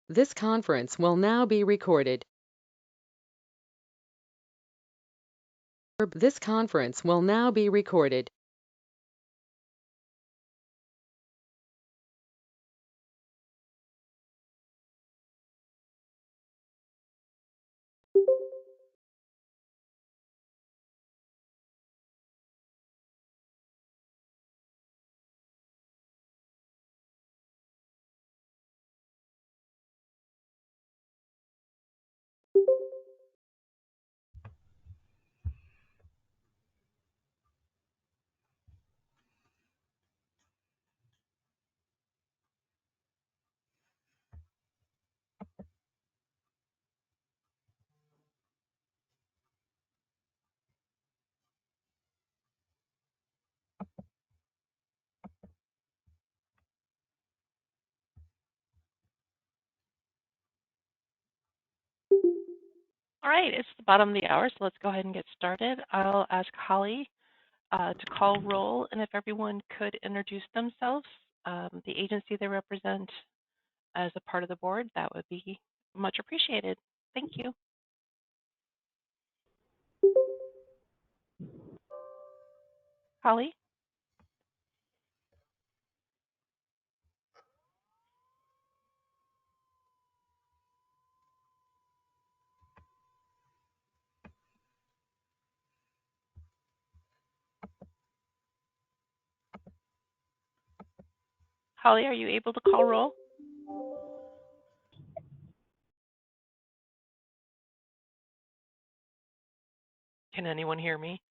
This conference will now be recorded. This conference will now be recorded. All right, it's the bottom of the hour, so let's go ahead and get started. I'll ask Holly to call roll, and if everyone could introduce themselves, the agency they represent as a part of the board, that would be much appreciated. Thank you. Holly? Holly, are you able to call roll? Can anyone hear me?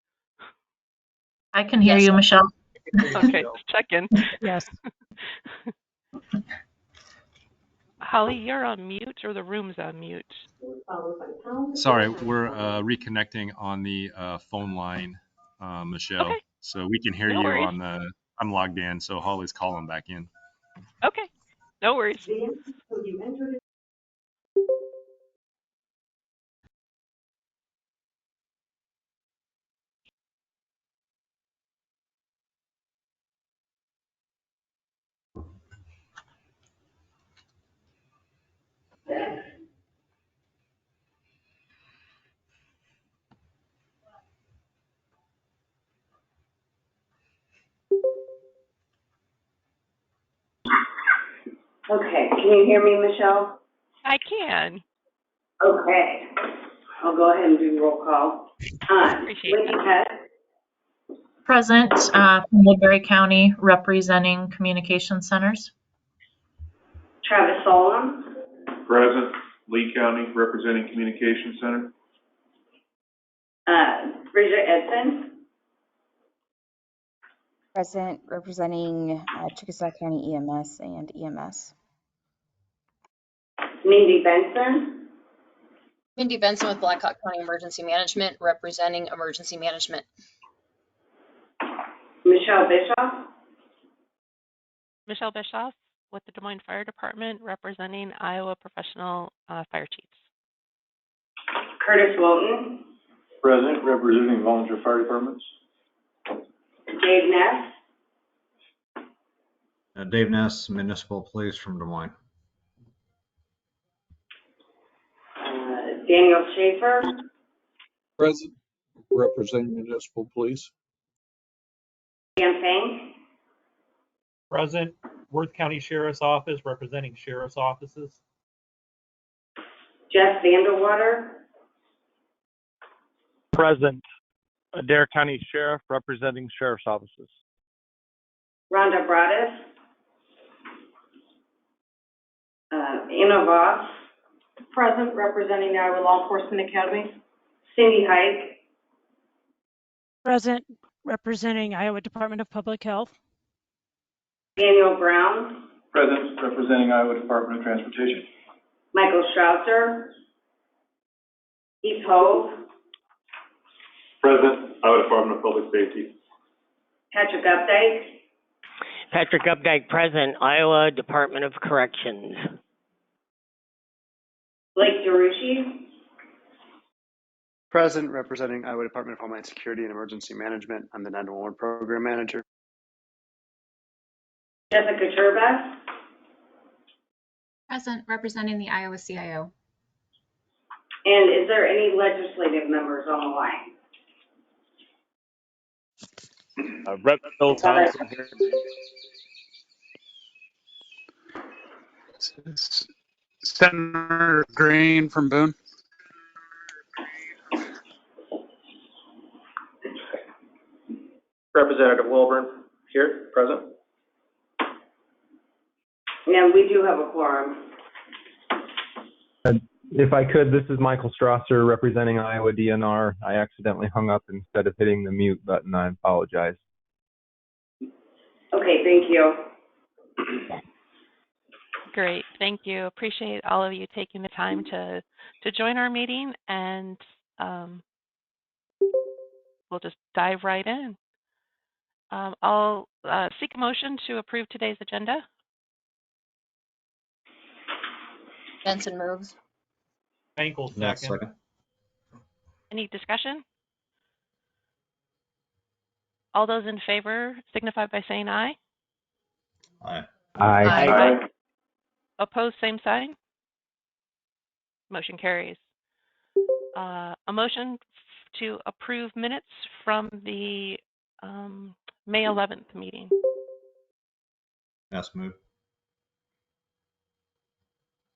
I can hear you, Michelle. Okay, just checking. Yes. Holly, you're on mute, or the room's on mute. Sorry, we're reconnecting on the phone line, Michelle. Okay. So we can hear No you worries. on the. I'm logged in, so Holly's calling back in. Okay, no worries. Okay, can you hear me, Michelle? I can. Okay, I'll go ahead and do roll call. Appreciate Whitney that. Hess, Present from Woodbury County, representing communication centers. Travis Solon, Present, Lee County, representing Communication Center. Bridget Edson, Present, representing Chickasaw County EMS and EMS. Mindy Benson, Mindy Benson with Blackhawk County Emergency Management, representing emergency management. Michelle Bischoff, Michelle Bischoff with the Des Moines Fire Department, representing Iowa Professional Fire Chiefs. Curtis Wilton, Present, representing volunteer fire departments. Dave Ness, Dave Ness, Municipal Police from Des Moines. Daniel Schaefer, Present, representing municipal police. Dan Fink, Present, Worth County Sheriff's Office, representing sheriff's offices. Jeff Vanderwater, Present, Adair County Sheriff, representing sheriff's offices. Rhonda Broaddus, Anna Voss, Present, representing the Iowa Law Enforcement Academy. Cindy Hike, Present, representing Iowa Department of Public Health. Daniel Brown, Present, representing Iowa Department of Transportation. Michael Strausser, Heath Hove, Present, Iowa Department of Public Safety. Patrick Updike, Patrick Updike, present, Iowa Department of Corrections. Blake DeRucci, Present, representing Iowa Department of Homeland Security and Emergency Management. I'm the 911 Program Manager. Jessica Turba, Present, representing the Iowa CIO. And is there any legislative members on the line? Rep. Bill Thompson here. Senator Green from Boone. Representative Wilburn here, present. And we do have a quorum. If I could, this is Michael Strasser representing Iowa DNR. I accidentally hung up instead of hitting the mute button. I apologize. Okay, thank you. Great, thank you. Appreciate all of you taking the time to join our meeting, and we'll just dive right in. I'll seek a motion to approve today's agenda. Benson moves. Henkel second. Any discussion? All those in favor signify by saying aye. Aye. Aye. Aye. Opposed, same sign. Motion carries. A motion to approve minutes from the May 11th meeting. Yes, move.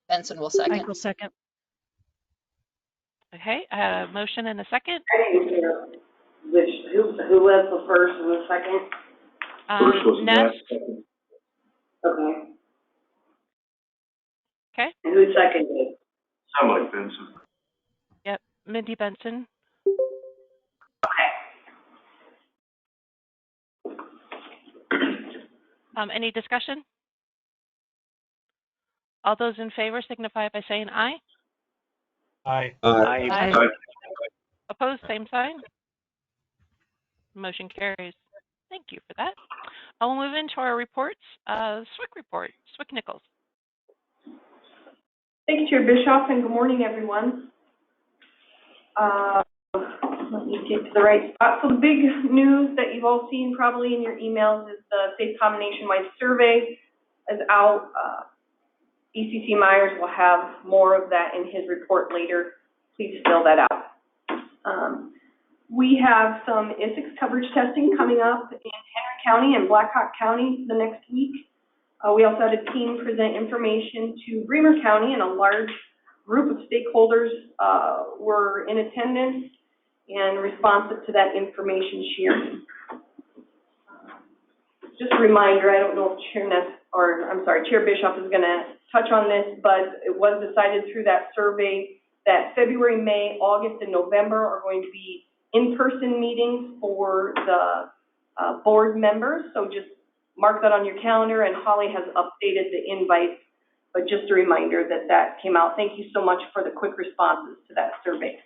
Benson will second. Michael second. Okay, I have a motion and a second. I didn't hear who was the first and the second? First was Ness. Okay. Okay. And who seconded? Sound like Vincent. Yep, Mindy Benson. Any discussion? All those in favor signify by saying aye. Aye. Aye. Aye. Opposed, same sign. Motion carries. Thank you for that. I'll move into our reports. SWIC report. SWIC Nichols. Thank you, Chair Bischoff, and good morning, everyone. Let me get to the right spot. So the big news that you've all seen probably in your emails is the Safe Combination Wide Survey is out. ECC Myers will have more of that in his report later. Please fill that out. We have some Isicsb coverage testing coming up in Henry County and Blackhawk County the next week. We also had a team present information to Bremer County, and a large group of stakeholders were in attendance and responsive to that information sharing. Just a reminder, I don't know if Chair Bischoff is going to touch on this, but it was decided through that survey that February, May, August, and November are going to be in-person meetings for the board members. So just mark that on your calendar, and Holly has updated the invite, but just a reminder that that came out. Thank you so much for the quick responses to that survey.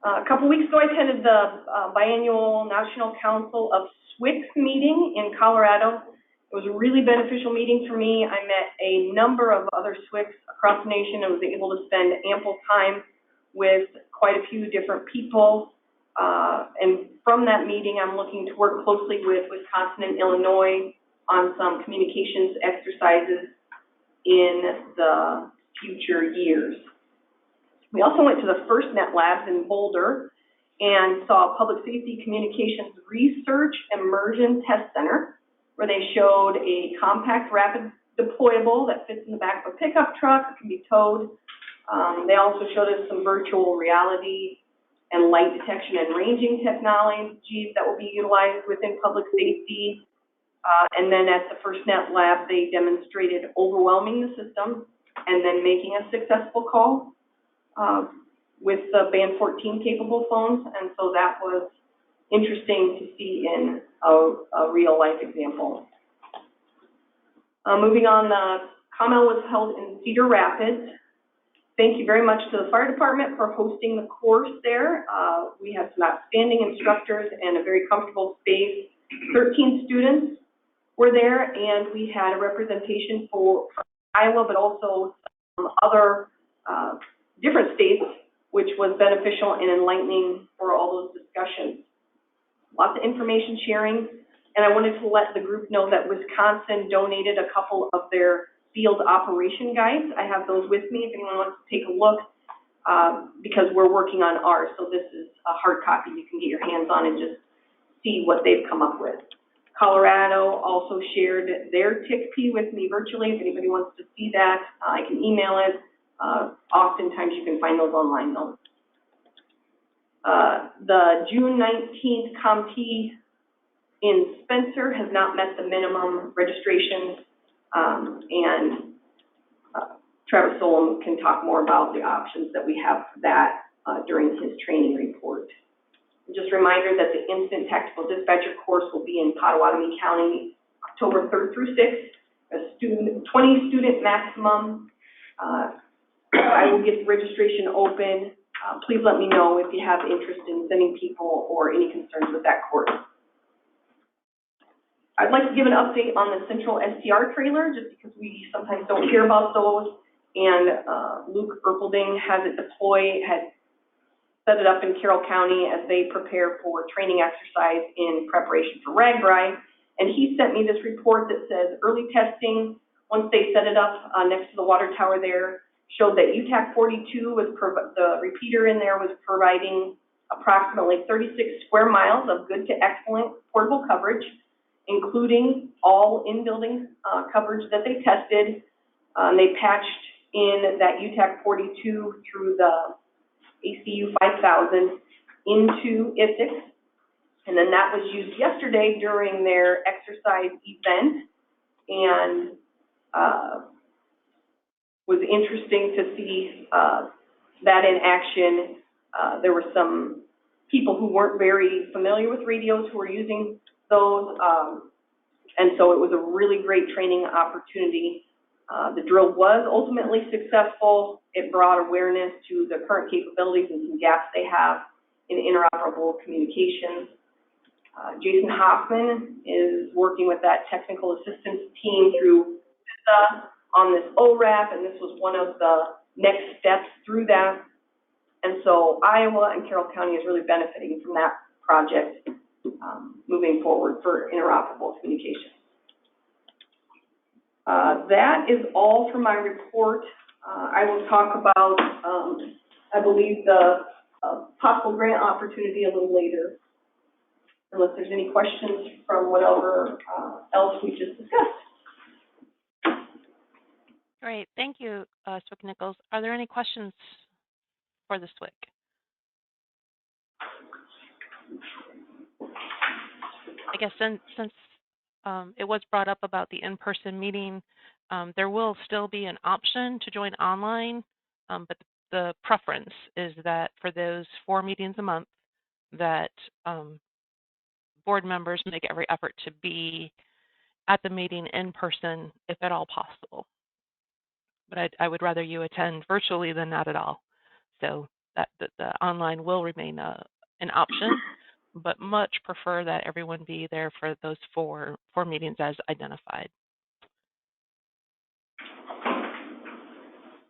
A couple weeks ago, I attended the biannual National Council of SWICs meeting in Colorado. It was a really beneficial meeting for me. I met a number of other SWICs across the nation and was able to spend ample time with quite a few different people. And from that meeting, I'm looking to work closely with Wisconsin and Illinois on some communications exercises in the future years. We also went to the FirstNet Labs in Boulder and saw Public Safety Communications Research Immersion Test Center, where they showed a compact, rapid deployable that fits in the back of a pickup truck, can be towed. They also showed us some virtual reality and light detection and ranging technologies that will be utilized within public safety. And then at the FirstNet Lab, they demonstrated overwhelming the system and then making a successful call with the Band 14 capable phones. And so that was interesting to see in a real life example. Moving on, the COMEL was held in Cedar Rapids. Thank you very much to the fire department for hosting the course there. We had some outstanding instructors and a very comfortable space. 13 students were there, and we had a representation for Iowa, but also some other different states, which was beneficial and enlightening for all those discussions. Lots of information sharing, and I wanted to let the group know that Wisconsin donated a couple of their field operation guides. I have those with me if anyone wants to take a look, because we're working on ours. So this is a hard copy you can get your hands on and just see what they've come up with. Colorado also shared their TICP with me virtually. If anybody wants to see that, I can email it. Oftentimes you can find those online though. The June 19th CompT in Spencer has not met the minimum registration, and Travis Solom can talk more about the options that we have for that during his training report. Just a reminder that the Instant Tactical Dispatcher course will be in Pottawatomie County October 3rd through 6th, 20 student maximum. I will get the registration open. Please let me know if you have interest in sending people or any concerns with that course. I'd like to give an update on the Central STR trailer, just because we sometimes don't hear about those. And Luke Erpelding has it deployed, had set it up in Carroll County as they prepare for training exercise in preparation for RAGBRAI. And he sent me this report that says early testing, once they set it up next to the water tower there, showed that UTAC 42 was the repeater in there was providing approximately 36 square miles of good to excellent portable coverage, including all in-building coverage that they tested. They patched in that UTAC 42 through the ACU 5000 into Isicsb, and then that was used yesterday during their exercise event, and was interesting to see that in action. There were some people who weren't very familiar with radios who were using those, and so it was a really great training opportunity. The drill was ultimately successful. It brought awareness to the current capabilities and some gaps they have in interoperable communications. Jason Hoffman is working with that technical assistance team through CISA on this ORAP, and this was one of the next steps through that. And so Iowa and Carroll County is really benefiting from that project moving forward for interoperable communication. That is all for my report. I will talk about, I believe, the possible grant opportunity a little later, unless there's any questions from whatever else we just discussed. Great, thank you, SWIC Nichols. Are there any questions for the SWIC? I guess since it was brought up about the in-person meeting, there will still be an option to join online, but the preference is that for those 4 meetings a month that board members make every effort to be at the meeting in person if at all possible. But I would rather you attend virtually than not at all. So that the online will remain an option, but much prefer that everyone be there for those four meetings as identified.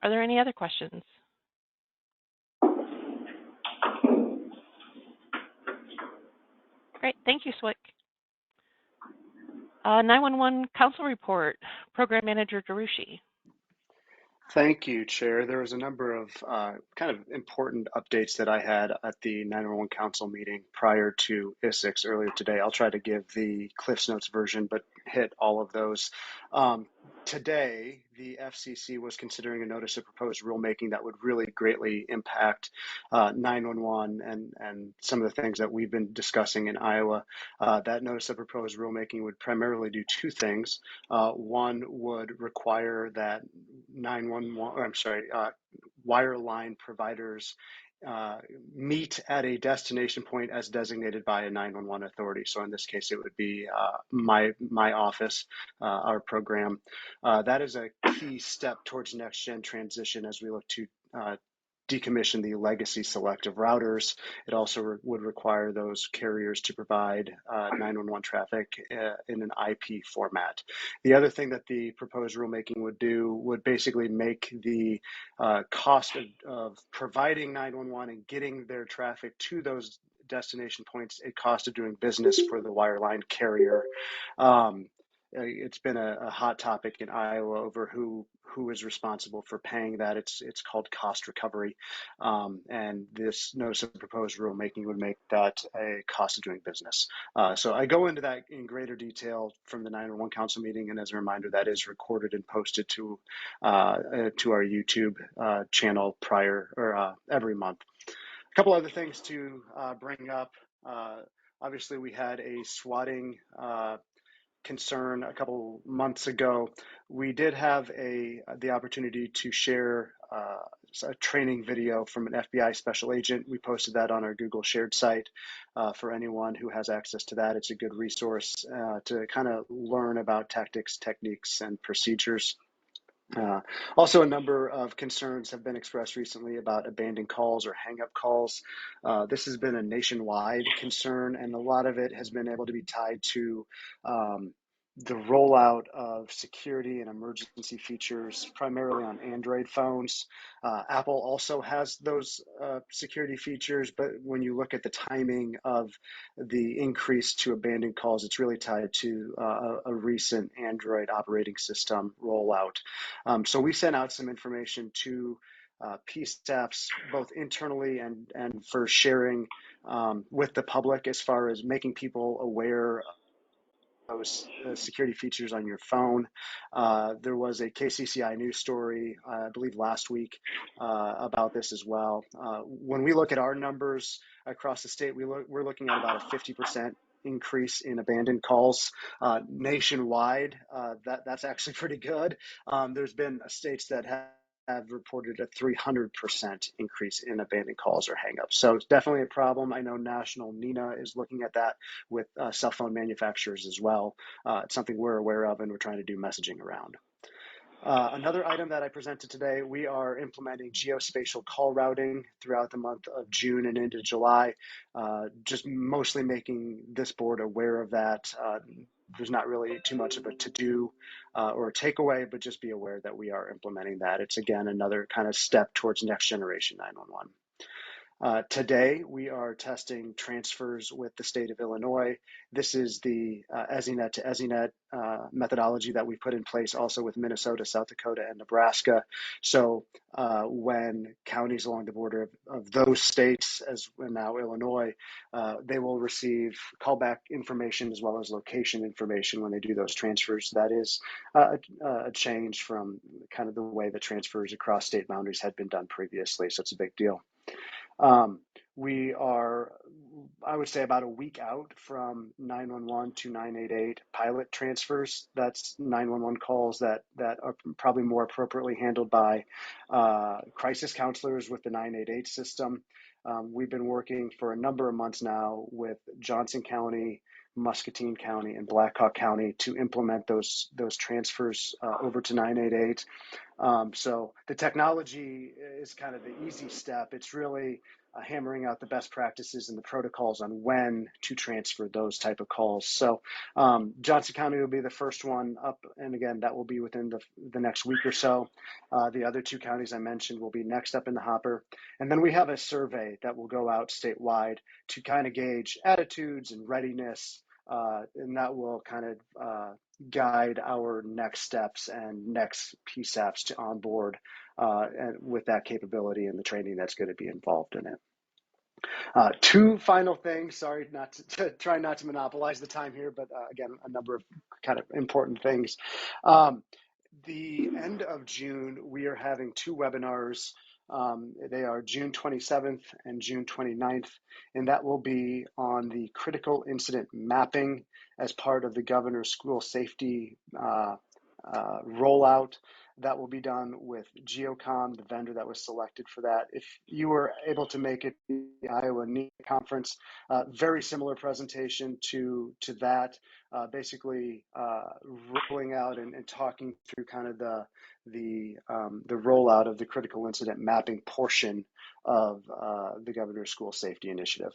Are there any other questions? Great, thank you, SWIC. 911 Council Report, Program Manager Darushi. Thank you, Chair. There was a number of kind of important updates that I had at the 911 Council meeting prior to Isicsb earlier today. I'll try to give the Cliffs Notes version, but hit all of those. Today, the FCC was considering a notice of proposed rulemaking that would really greatly impact 911 and some of the things that we've been discussing in Iowa. That notice of proposed rulemaking would primarily do 2 things. One would require that wireline providers meet at a destination point as designated by a 911 authority. So in this case, it would be my office, our program. That is a key step towards next-gen transition as we look to decommission the legacy selective routers. It also would require those carriers to provide 911 traffic in an IP format. The other thing that the proposed rulemaking would do would basically make the cost of providing 911 and getting their traffic to those destination points a cost of doing business for the wireline carrier. it's been a hot topic in Iowa over who is responsible for paying that. It's called cost recovery, and this notice of proposed rulemaking would make that a cost of doing business. So I go into that in greater detail from the 911 Council meeting, and as a reminder, that is recorded and posted to our YouTube channel every month. A couple other things to bring up. Obviously, we had a swatting concern a couple months ago. We did have the opportunity to share a training video from an FBI special agent. We posted that on our Google shared site for anyone who has access to that. It's a good resource to kind of learn about tactics, techniques, and procedures. Also, a number of concerns have been expressed recently about abandoned calls or hang-up calls. This has been a nationwide concern, and a lot of it has been able to be tied to the rollout of security and emergency features, primarily on Android phones. Apple also has those security features, but when you look at the timing of the increase to abandoned calls, it's really tied to a recent Android operating system rollout. So we sent out some information to PSAPs, both internally and for sharing with the public, as far as making people aware of those security features on your phone. There was a KCCI news story, I believe last week, about this as well. When we look at our numbers across the state, we're looking at about a 50% increase in abandoned calls nationwide. That's actually pretty good. There's been states that have reported a 300% increase in abandoned calls or hangups. So it's definitely a problem. I know National NENA is looking at that with cell phone manufacturers as well. It's something we're aware of and we're trying to do messaging around. Another item that I presented today, we are implementing geospatial call routing throughout the month of June and into July, just mostly making this board aware of that. There's not really too much of a to-do or a takeaway, but just be aware that we are implementing that. It's, again, another kind of step towards next generation 911. Today, we are testing transfers with the state of Illinois. This is the EZINet to EZINet methodology that we put in place also with Minnesota, South Dakota, and Nebraska. So when counties along the border of those states, as now Illinois, they will receive callback information as well as location information when they do those transfers. That is a change from kind of the way the transfers across state boundaries had been done previously, so it's a big deal. We are, I would say, about a week out from 911 to 988 pilot transfers. That's 911 calls that are probably more appropriately handled by crisis counselors with the 988 system. We've been working for a number of months now with Johnson County, Muscatine County, and Blackhawk County to implement those transfers over to 988. So the technology is kind of the easy step. It's really hammering out the best practices and the protocols on when to transfer those type of calls. So Johnson County will be the first one up, and again, that will be within the next week or so. The other two counties I mentioned will be next up in the hopper. And then we have a survey that will go out statewide to kind of gauge attitudes and readiness, and that will kind of guide our next steps and next PSAPs to onboard and with that capability and the training that's going to be involved in it. Two final things. Sorry, try not to monopolize the time here, but again, a number of kind of important things. The end of June, we are having two webinars. They are June 27th and June 29th, and that will be on the critical incident mapping as part of the governor's school safety rollout. That will be done with Geocom, the vendor that was selected for that. If you were able to make it to the Iowa NENA conference, very similar presentation to that, basically rolling out and talking through kind of the rollout of the critical incident mapping portion of the governor's school safety initiative.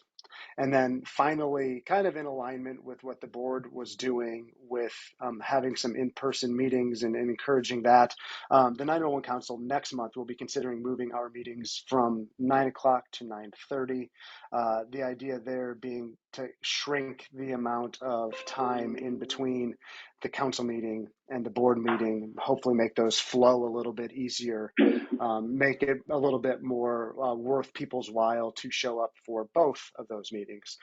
And then finally, kind of in alignment with what the board was doing with having some in-person meetings and encouraging that, the 911 Council next month will be considering moving our meetings from 9 o'clock to 9:30. The idea there being shrink the amount of time in between the council meeting and the board meeting, hopefully make those flow a little bit easier, make it a little bit more worth people's while to show up for both of those meetings.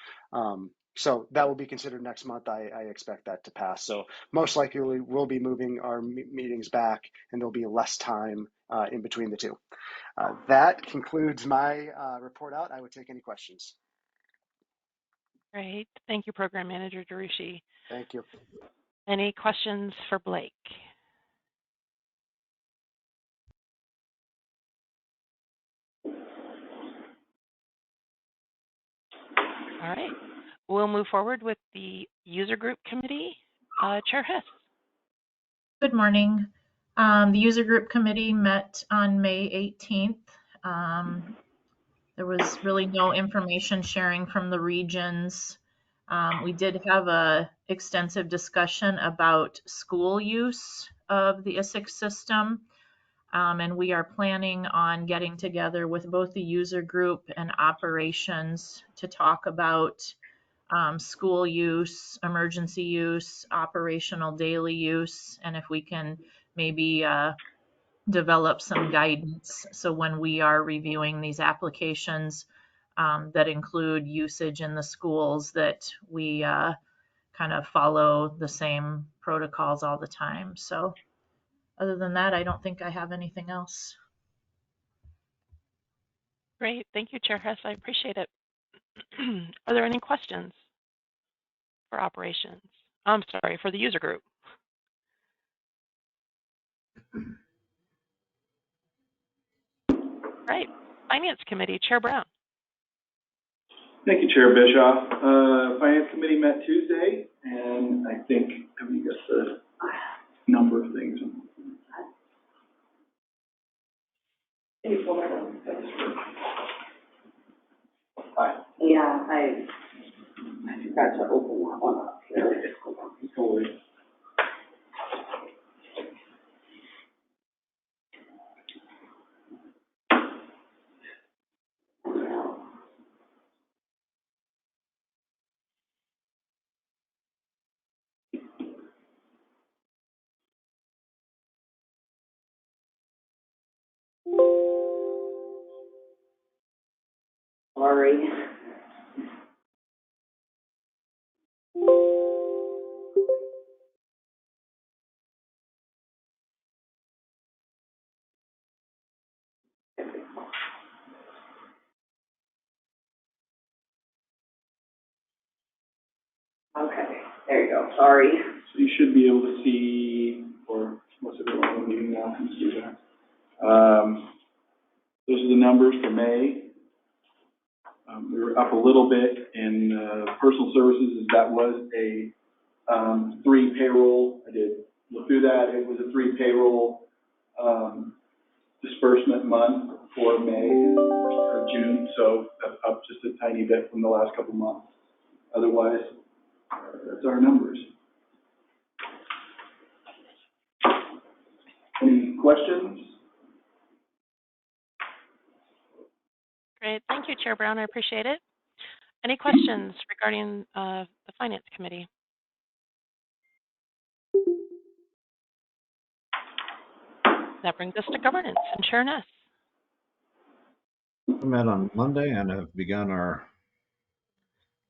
So that will be considered next month. I expect that to pass. So most likely we'll be moving our meetings back, and there'll be less time in between the two. That concludes my report out. I would take any questions. Great. Thank you, Program Manager Darushi. Thank you. Any questions for Blake? All right. We'll move forward with the user group committee. Chair Hess. Good morning. The user group committee met on May 18th. There was really no information sharing from the regions. We did have a extensive discussion about school use of the Isicsb system. And we are planning on getting together with both the user group and operations to talk about school use, emergency use, operational daily use, and if we can maybe develop some guidance. So when we are reviewing these applications that include usage in the schools, that we kind of follow the same protocols all the time. So other than that, I don't think I have anything else. Great. Thank you, Chair Hess. I appreciate it. Are there any questions for operations? I'm sorry, for the user group. Right. Finance Committee, Chair Brown. Thank you, Chair Bischoff. Finance Committee met Tuesday, and I think, have you got the number of things? Yeah, I forgot to open that one up here. Totally. Sorry. Okay, there you go, sorry. So you should be able to see, or most of everyone in the meeting now can see that. Those are the numbers for May. We were up a little bit in personal services, as that was a 3 payroll. I did look through that. It was a 3 payroll disbursement month for May or June, so that's up just a tiny bit from the last couple months. Otherwise, that's our numbers. Any questions? Great. Thank you, Chair Brown. I appreciate it. Any questions regarding the Finance Committee? That brings us to governance and Chair Ness. We met on Monday and have begun our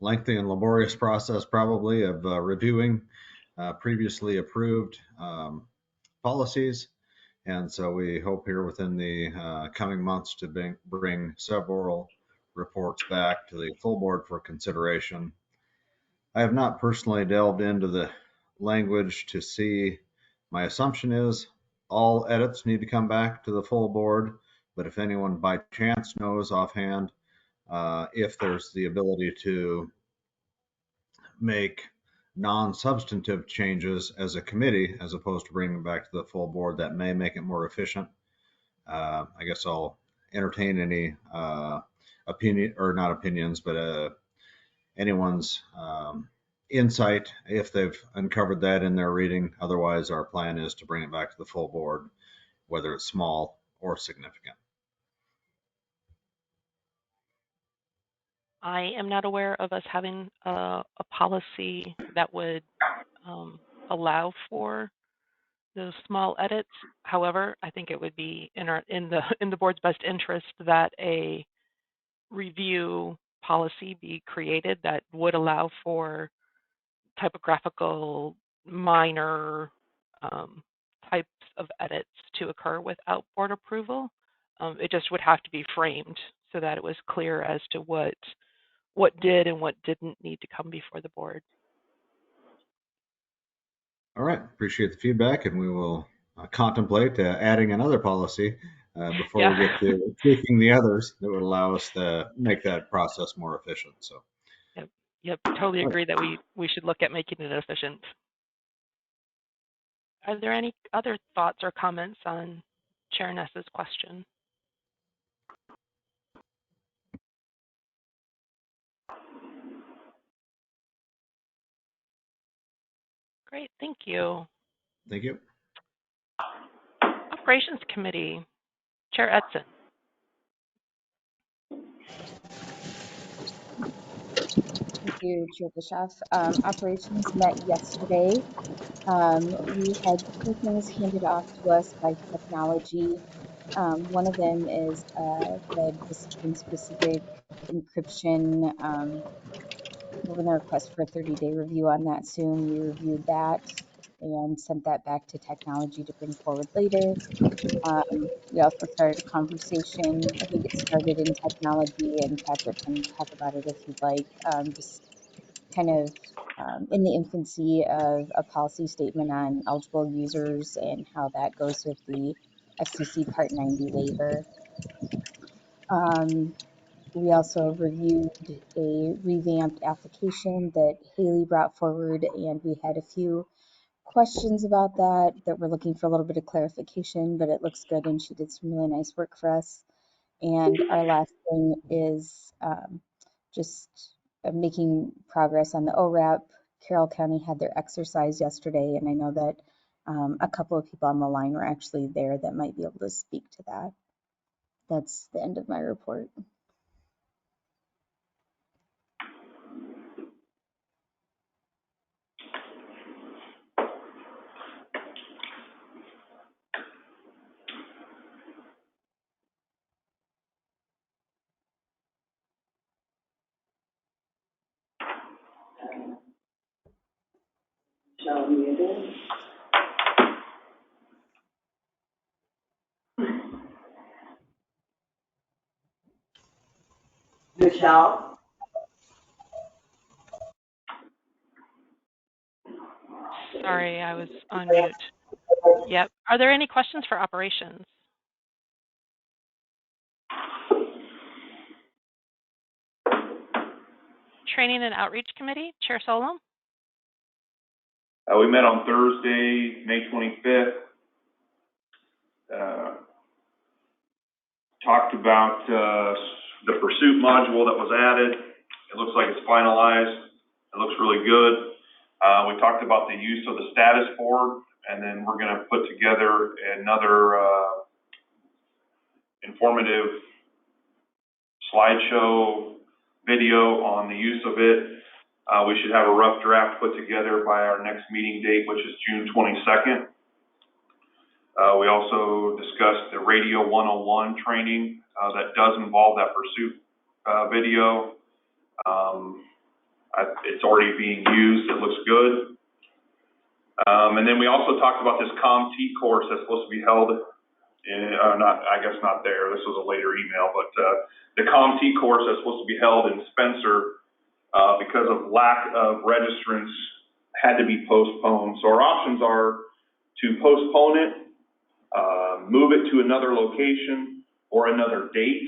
lengthy and laborious process probably of reviewing previously approved policies. And so we hope here within the coming months to bring several reports back to the full board for consideration. I have not personally delved into the language to see. My assumption is all edits need to come back to the full board, but if anyone by chance knows offhand if there's the ability to make non-substantive changes as a committee as opposed to bringing them back to the full board, that may make it more efficient. I guess I'll entertain any opinion, or not opinions, but anyone's insight if they've uncovered that in their reading. Otherwise, our plan is to bring it back to the full board, whether it's small or significant. I am not aware of us having a policy that would allow for those small edits. However, I think it would be in the board's best interest that a review policy be created that would allow for typographical minor types of edits to occur without board approval. It just would have to be framed so that it was clear as to what did and what didn't need to come before the board. All right, appreciate the feedback, and we will contemplate adding another policy before we get to tweaking the others that would allow us to make that process more efficient. So, yep, totally agree that we should look at making it efficient. Are there any other thoughts or comments on Chair Ness's question? Great, thank you. Thank you. Operations Committee, Chair Edson. Thank you, Chair Bischoff. Operations met yesterday. We had two things handed off to us by technology. One of them is the discipline-specific encryption. We're going to request for a 30-day review on that soon. We reviewed that and sent that back to technology to bring forward later. We also started a conversation. I think it started in technology, and Patrick can talk about it if you'd like. Just kind of in the infancy of a policy statement on eligible users and how that goes with the FCC Part 90 waiver. We also reviewed a revamped application that Haley brought forward, and we had a few questions about that we're looking for a little bit of clarification, but it looks good and she did some really nice work for us. And our last thing is just making progress on the ORAP. Carroll County had their exercise yesterday, and I know that a couple of people on the line were actually there that might be able to speak to that. That's the end of my report. Michelle muted. Michelle? Sorry, I was on mute. Yep. Are there any questions for operations? Training and Outreach Committee, Chair Solom. We met on Thursday, May 25th. Talked about the pursuit module that was added. It looks like it's finalized. It looks really good. We talked about the use of the status board, and then we're going to put together another informative slideshow video on the use of it. We should have a rough draft put together by our next meeting date, which is June 22nd. We also discussed the Radio 101 training that does involve that pursuit video. It's already being used. It looks good. And then we also talked about this CommT course that's supposed to be held not there. This was a later email, but the CommT course that's supposed to be held in Spencer because of lack of registrants had to be postponed. So our options are to postpone it, move it to another location or another date,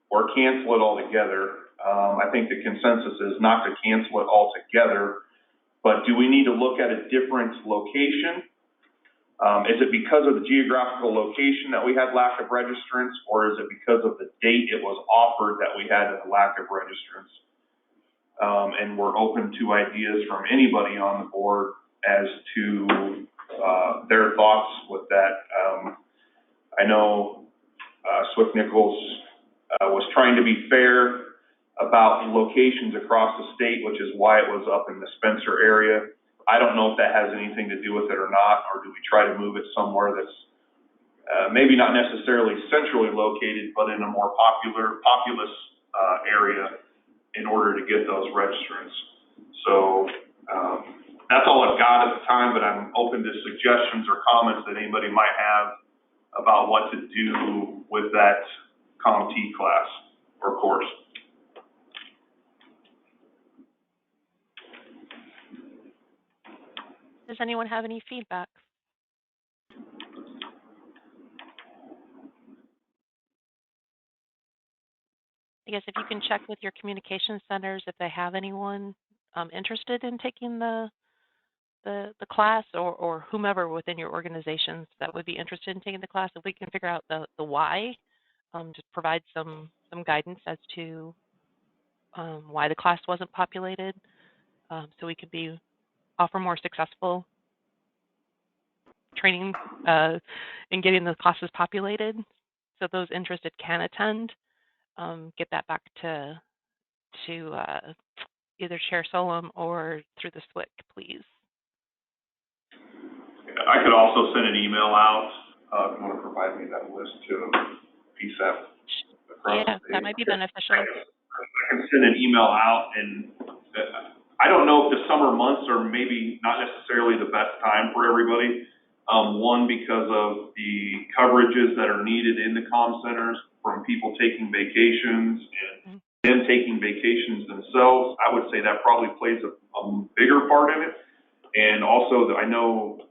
or cancel it altogether. I think the consensus is not to cancel it altogether, but do we need to look at a different location? Is it because of the geographical location that we had lack of registrants, or is it because of the date it was offered that we had a lack of registrants? And we're open to ideas from anybody on the board as to their thoughts with that. I know Swift Nichols was trying to be fair about locations across the state, which is why it was up in the Spencer area. I don't know if that has anything to do with it or not, or do we try to move it somewhere that's maybe not necessarily centrally located, but in a more populous area in order to get those registrants. So that's all I've got at the time, but I'm open to suggestions or comments that anybody might have about what to do with that CompT class or course. Does anyone have any feedback? I guess if you can check with your communication centers if they have anyone interested in taking the class, or whomever within your organizations that would be interested in taking the class, if we can figure out the why, to provide some guidance as to why the class wasn't populated, so we could offer more successful training in getting the classes populated, so those interested can attend. Get that back to either Chair Solom or through the SWIC, please. I could also send an email out if you want to provide me that list to PSAP. Yeah, that might be beneficial. I can send an email out, and I don't know if the summer months are maybe not necessarily the best time for everybody. One, because of the coverages that are needed in the comm centers from people taking vacations and them taking vacations themselves. I would say that probably plays a bigger part in it. And also, I know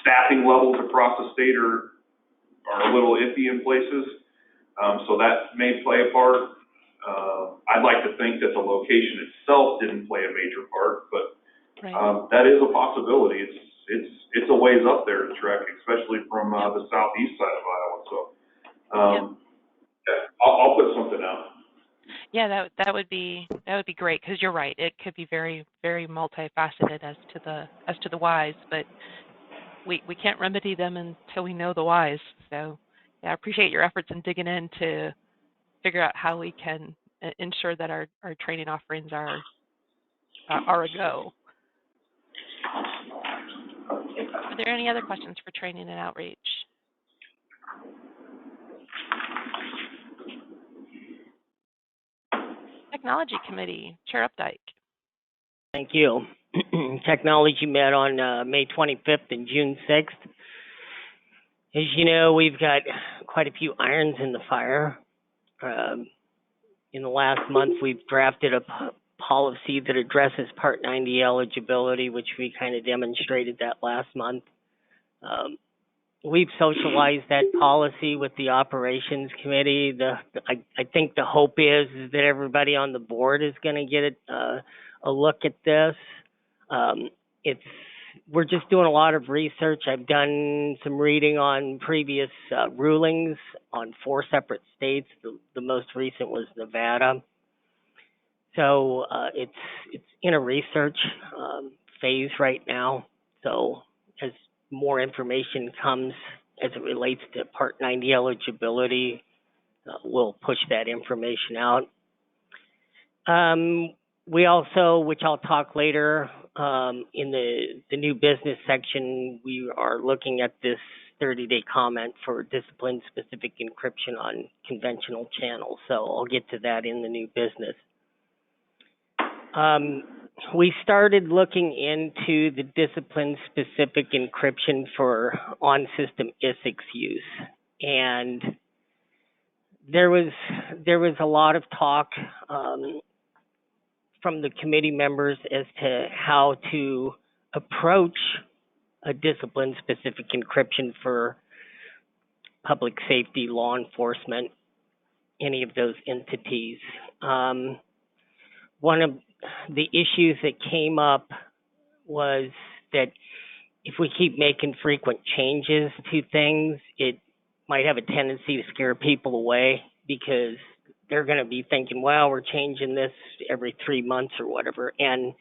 staffing levels across the state are a little iffy in places, so that may play a part. I'd like to think that the location itself didn't play a major part, but that is a possibility. It's a ways up there to trek, especially from the southeast side of Iowa. So I'll put something out. Yeah, that would be great, because you're right. It could be very, very multifaceted as to the whys, but we can't remedy them until we know the whys. So yeah, I appreciate your efforts in digging in to figure out how we can ensure that our training offerings are a go. Are there any other questions for training and outreach? Technology Committee, Chair Updike. Thank you. Technology met on May 25th and June 6th. As you know, we've got quite a few irons in the fire. In the last month, we've drafted a policy that addresses Part 90 eligibility, which we kind of demonstrated that last month. We've socialized that policy with the operations committee. I think the hope is that everybody on the board is going to get a look at this. We're just doing a lot of research. I've done some reading on previous rulings on 4 separate states. The most recent was Nevada. So it's in a research phase right now. So as more information comes as it relates to Part 90 eligibility, we'll push that information out. We also, which I'll talk later, in the new business section, we are looking at this 30-day comment for discipline-specific encryption on conventional channels. So I'll get to that in the new business. We started looking into the discipline-specific encryption for on-system Isicsb use, and there was a lot of talk from the committee members as to how to approach a discipline-specific encryption for public safety, law enforcement, any of those entities. One of the issues that came up was that if we keep making frequent changes to things, it might have a tendency to scare people away, because they're going to be thinking, well, we're changing this every 3 months or whatever. And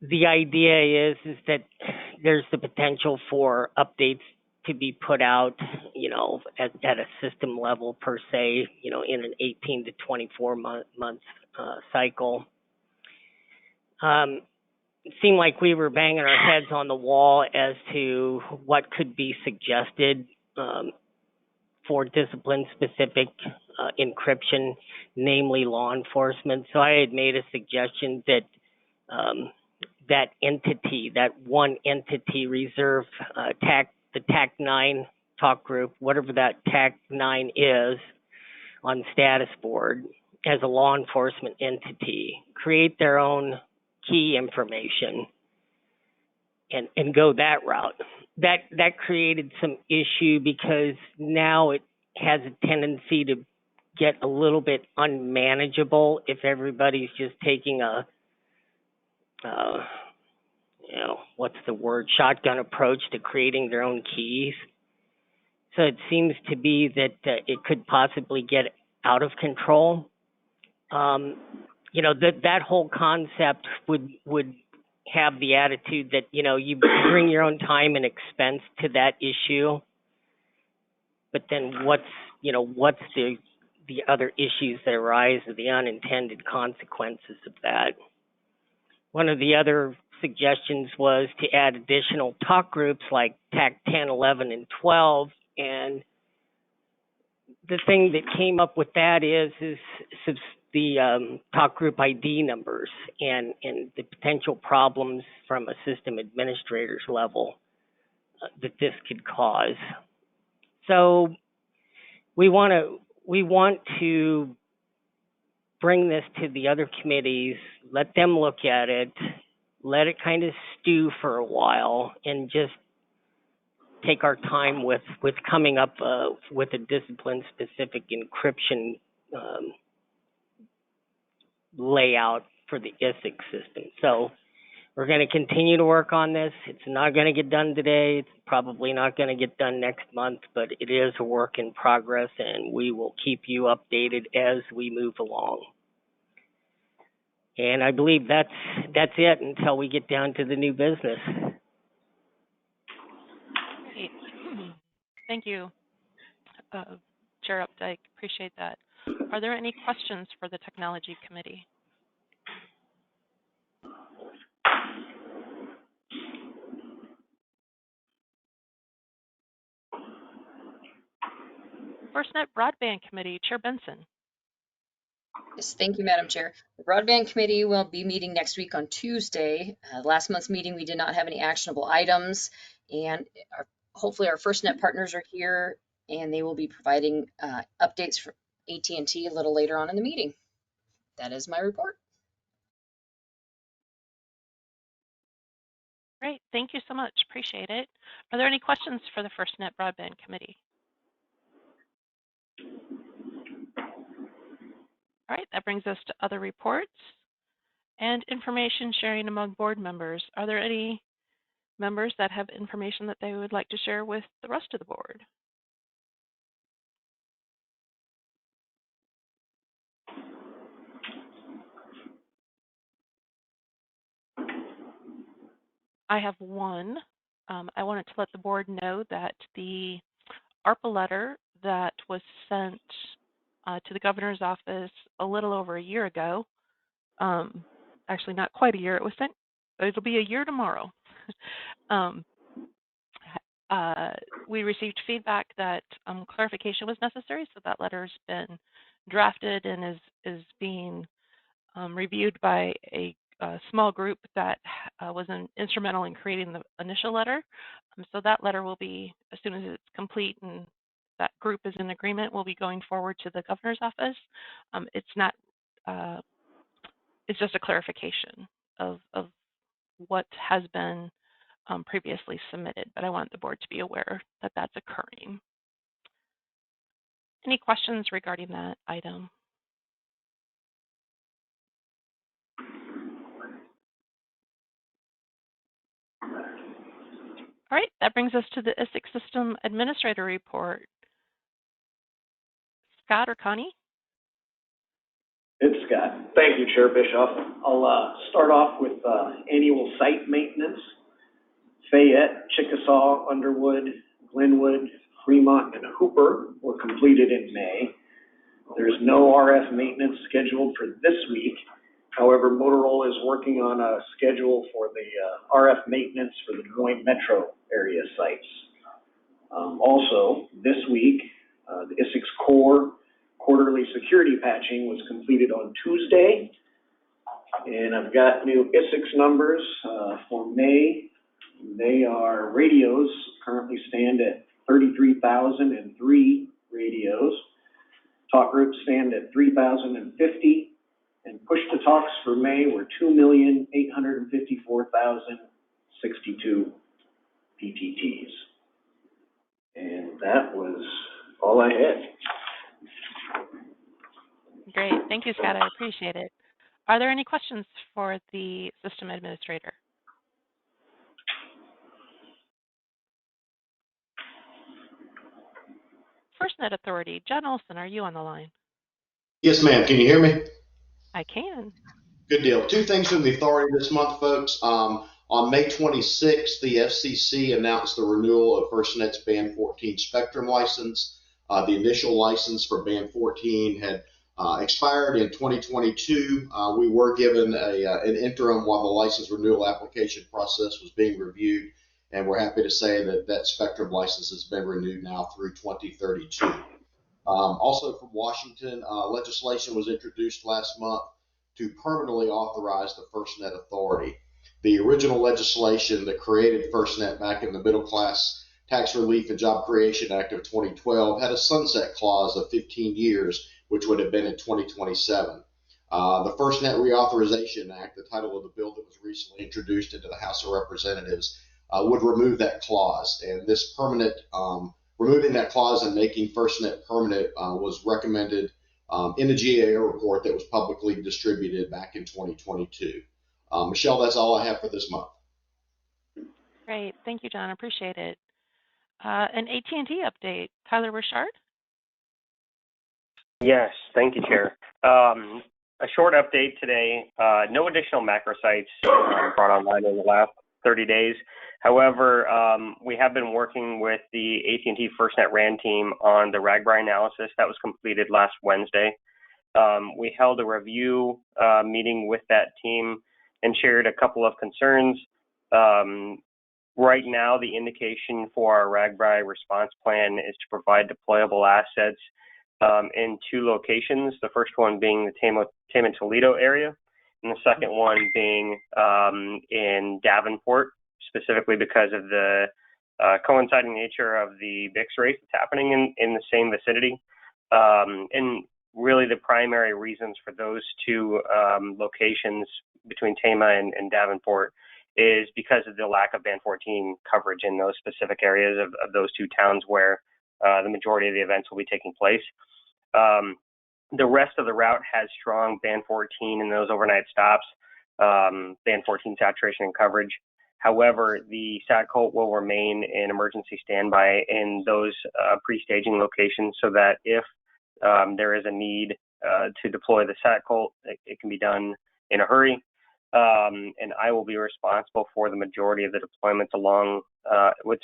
the idea is that there's the potential for updates to be put out, at a system level per se, in an 18 to 24 month cycle. It seemed like we were banging our heads on the wall as to what could be suggested for discipline-specific encryption, namely law enforcement. So I had made a suggestion that that entity, that one entity reserve, the TAC9 talk group, whatever that TAC9 is on status board, as a law enforcement entity, create their own key information and go that route. That created some issue because now it has a tendency to get a little bit unmanageable if everybody's just taking a shotgun approach to creating their own keys. So it seems to be that it could possibly get out of control. That whole concept would have the attitude that, you bring your own time and expense to that issue. But then what's the other issues that arise of the unintended consequences of that? One of the other suggestions was to add additional talk groups like TAC 10, 11, and 12. And the thing that came up with that is the talk group ID numbers and the potential problems from a system administrator's level that this could cause. So we want to bring this to the other committees, let them look at it, let it kind of stew for a while, and just take our time with coming up with a discipline-specific encryption layout for the Isicsb system. So we're going to continue to work on this. It's not going to get done today. It's probably not going to get done next month, but it is a work in progress, and we will keep you updated as we move along. And I believe that's it until we get down to the new business. Great. Thank you, Chair Updike. Appreciate that. Are there any questions for the Technology Committee? FirstNet Broadband Committee, Chair Benson. Yes, thank you, Madam Chair. The Broadband Committee will be meeting next week on Tuesday. Last month's meeting, we did not have any actionable items, and hopefully our FirstNet partners are here, and they will be providing updates for AT&T a little later on in the meeting. That is my report. Great, thank you so much. Appreciate it. Are there any questions for the FirstNet Broadband Committee? All right, that brings us to other reports and information sharing among board members. Are there any members that have information that they would like to share with the rest of the board? I have one. I wanted to let the board know that the ARPA letter that was sent to the governor's office a little over a year ago, actually not quite a year, it was sent, it'll be a year tomorrow. We received feedback that clarification was necessary, so that letter's been drafted and is being reviewed by a small group that was instrumental in creating the initial letter. So that letter will be, as soon as it's complete and that group is in agreement, will be going forward to the governor's office. It's not, it's just a clarification of what has been previously submitted, but I want the board to be aware that that's occurring. Any questions regarding that item? All right, that brings us to the Isicsb System Administrator Report. Scott or Connie? It's Scott. Thank you, Chair Bischoff. I'll start off with annual site maintenance. Fayette, Chickasaw, Underwood, Glenwood, Fremont, and Hooper were completed in May. There's no RF maintenance scheduled for this week. However, Motorola is working on a schedule for the RF maintenance for the Des Moines metro area sites. Also, this week, the Isicsb quarterly security patching was completed on Tuesday. And I've got new Isics numbers for May. They are radios, currently stand at 33,003 radios. Talk groups stand at 3,050. And push-to-talks for May were 2,854,062 PTTs. And that was all I had. Great. Thank you, Scott. I appreciate it. Are there any questions for the system administrator? FirstNet Authority, John Olson, are you on the line? Yes, ma'am. Can you hear me? I can. Good deal. Two things from the authority this month, folks. On May 26th, the FCC announced the renewal of FirstNet's Band 14 spectrum license. The initial license for Band 14 had expired in 2022. We were given an interim while the license renewal application process was being reviewed, and we're happy to say that that spectrum license has been renewed now through 2032. Also from Washington, legislation was introduced last month to permanently authorize the FirstNet Authority. The original legislation that created FirstNet back in the Middle Class Tax Relief and Job Creation Act of 2012 had a sunset clause of 15 years, which would have been in 2027. The FirstNet Reauthorization Act, the title of the bill that was recently introduced into the House of Representatives, would remove that clause. And this permanent, removing that clause and making FirstNet permanent was recommended in a GAO report that was publicly distributed back in 2022. Michelle, that's all I have for this month. Great. Thank you, John. I appreciate it. An AT&T update. Tyler Richard? Yes, thank you, Chair. A short update today. No additional macro sites brought online in the last 30 days. However, we have been working with the AT&T FirstNet RAN team on the RAGBRAI analysis that was completed last Wednesday. We held a review meeting with that team and shared a couple of concerns. Right now, the indication for our RAGBRAI response plan is to provide deployable assets in two locations, the first one being the Tama-Toledo area, and the second one being in Davenport, specifically because of the coinciding nature of the BIX race that's happening in the same vicinity. And really the primary reasons for those two locations between Tama and Davenport is because of the lack of Band 14 coverage in those specific areas of those two towns where the majority of the events will be taking place. The rest of the route has strong Band 14 in those overnight stops, Band 14 saturation and coverage. However, the SATCOLT will remain in emergency standby in those pre-staging locations so that if there is a need to deploy the SATCOLT, it can be done in a hurry. And I will be responsible for the majority of the deployments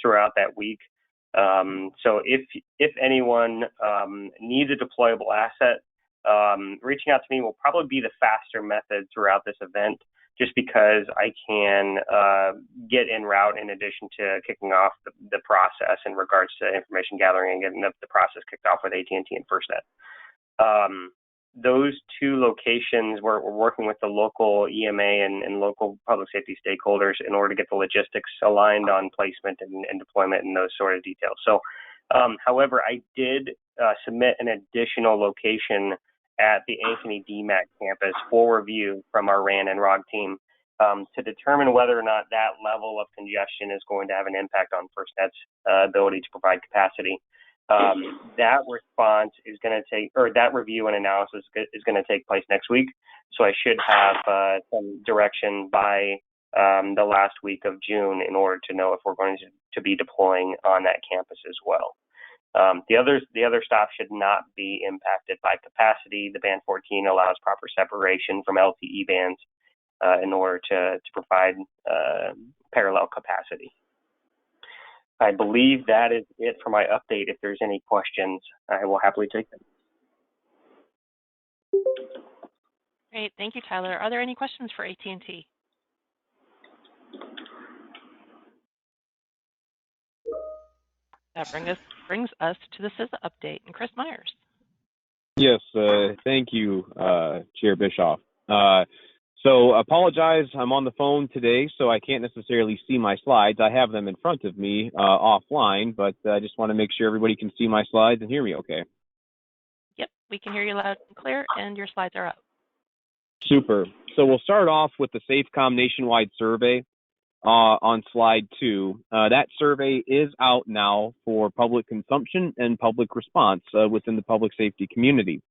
throughout that week. So if anyone needs a deployable asset, reaching out to me will probably be the faster method throughout this event, just because I can get en route in addition to kicking off the process in regards to information gathering and getting the process kicked off with AT&T and FirstNet. Those two locations, we're working with the local EMA and local public safety stakeholders in order to get the logistics aligned on placement and deployment and those sort of details. So, however, I did submit an additional location at the Ankeny DMAC campus for review from our RAN and ROG team to determine whether or not that level of congestion is going to have an impact on FirstNet's ability to provide capacity. That response is going to take, or that review and analysis is going to take place next week. So I should have some direction by the last week of June in order to know if we're going to be deploying on that campus as well. The other stops should not be impacted by capacity. The Band 14 allows proper separation from LTE bands in order to provide parallel capacity. I believe that is it for my update. If there's any questions, I will happily take them. Great, thank you, Tyler. Are there any questions for AT&T? That brings us to the CISA update, and Chris Myers. Yes, thank you, Chair Bischoff. So apologize, I'm on the phone today, so I can't necessarily see my slides. I have them in front of me offline, but I just want to make sure everybody can see my slides and hear me okay. Yep, we can hear you loud and clear, and your slides are up. Super. So we'll start off with the SAFECOM nationwide survey on slide 2. That survey is out now for public consumption and public response within the public safety community.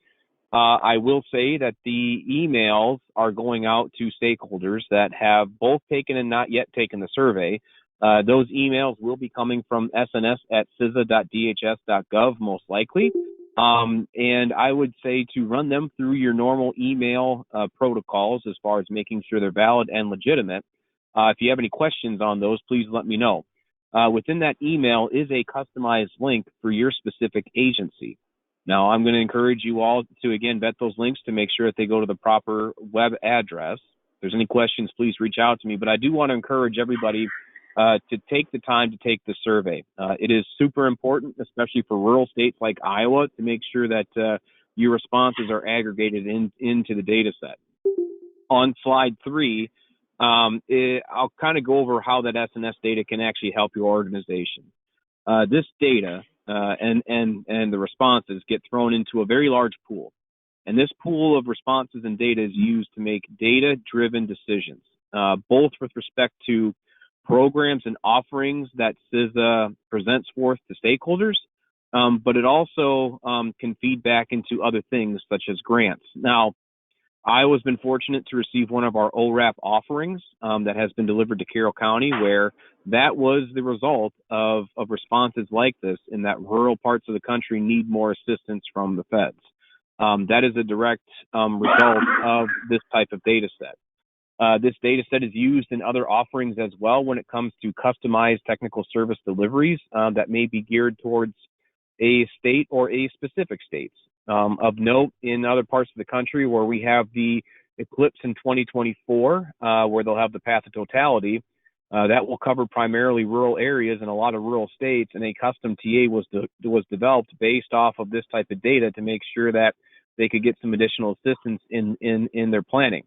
I will say that the emails are going out to stakeholders that have both taken and not yet taken the survey. Those emails will be coming from sns@cisa.dhs.gov most likely. And I would say to run them through your normal email protocols as far as making sure they're valid and legitimate. If you have any questions on those, please let me know. Within that email is a customized link for your specific agency. Now, I'm going to encourage you all to, again, vet those links to make sure that they go to the proper web address. If there's any questions, please reach out to me. But I do want to encourage everybody to take the time to take the survey. It is super important, especially for rural states like Iowa, to make sure that your responses are aggregated into the data set. On slide 3, I'll kind of go over how that SNS data can actually help your organization. This data and the responses get thrown into a very large pool. And this pool of responses and data is used to make data-driven decisions, both with respect to programs and offerings that CISA presents forth to stakeholders, but it also can feed back into other things such as grants. Now, Iowa's been fortunate to receive one of our ORAP offerings that has been delivered to Carroll County, where that was the result of responses like this, in that rural parts of the country need more assistance from the feds. That is a direct result of this type of data set. This data set is used in other offerings as well when it comes to customized technical service deliveries that may be geared towards a state or a specific states. Of note, in other parts of the country where we have the eclipse in 2024, where they'll have the path of totality, that will cover primarily rural areas in a lot of rural states, and a custom TA was developed based off of this type of data to make sure that they could get some additional assistance in their planning.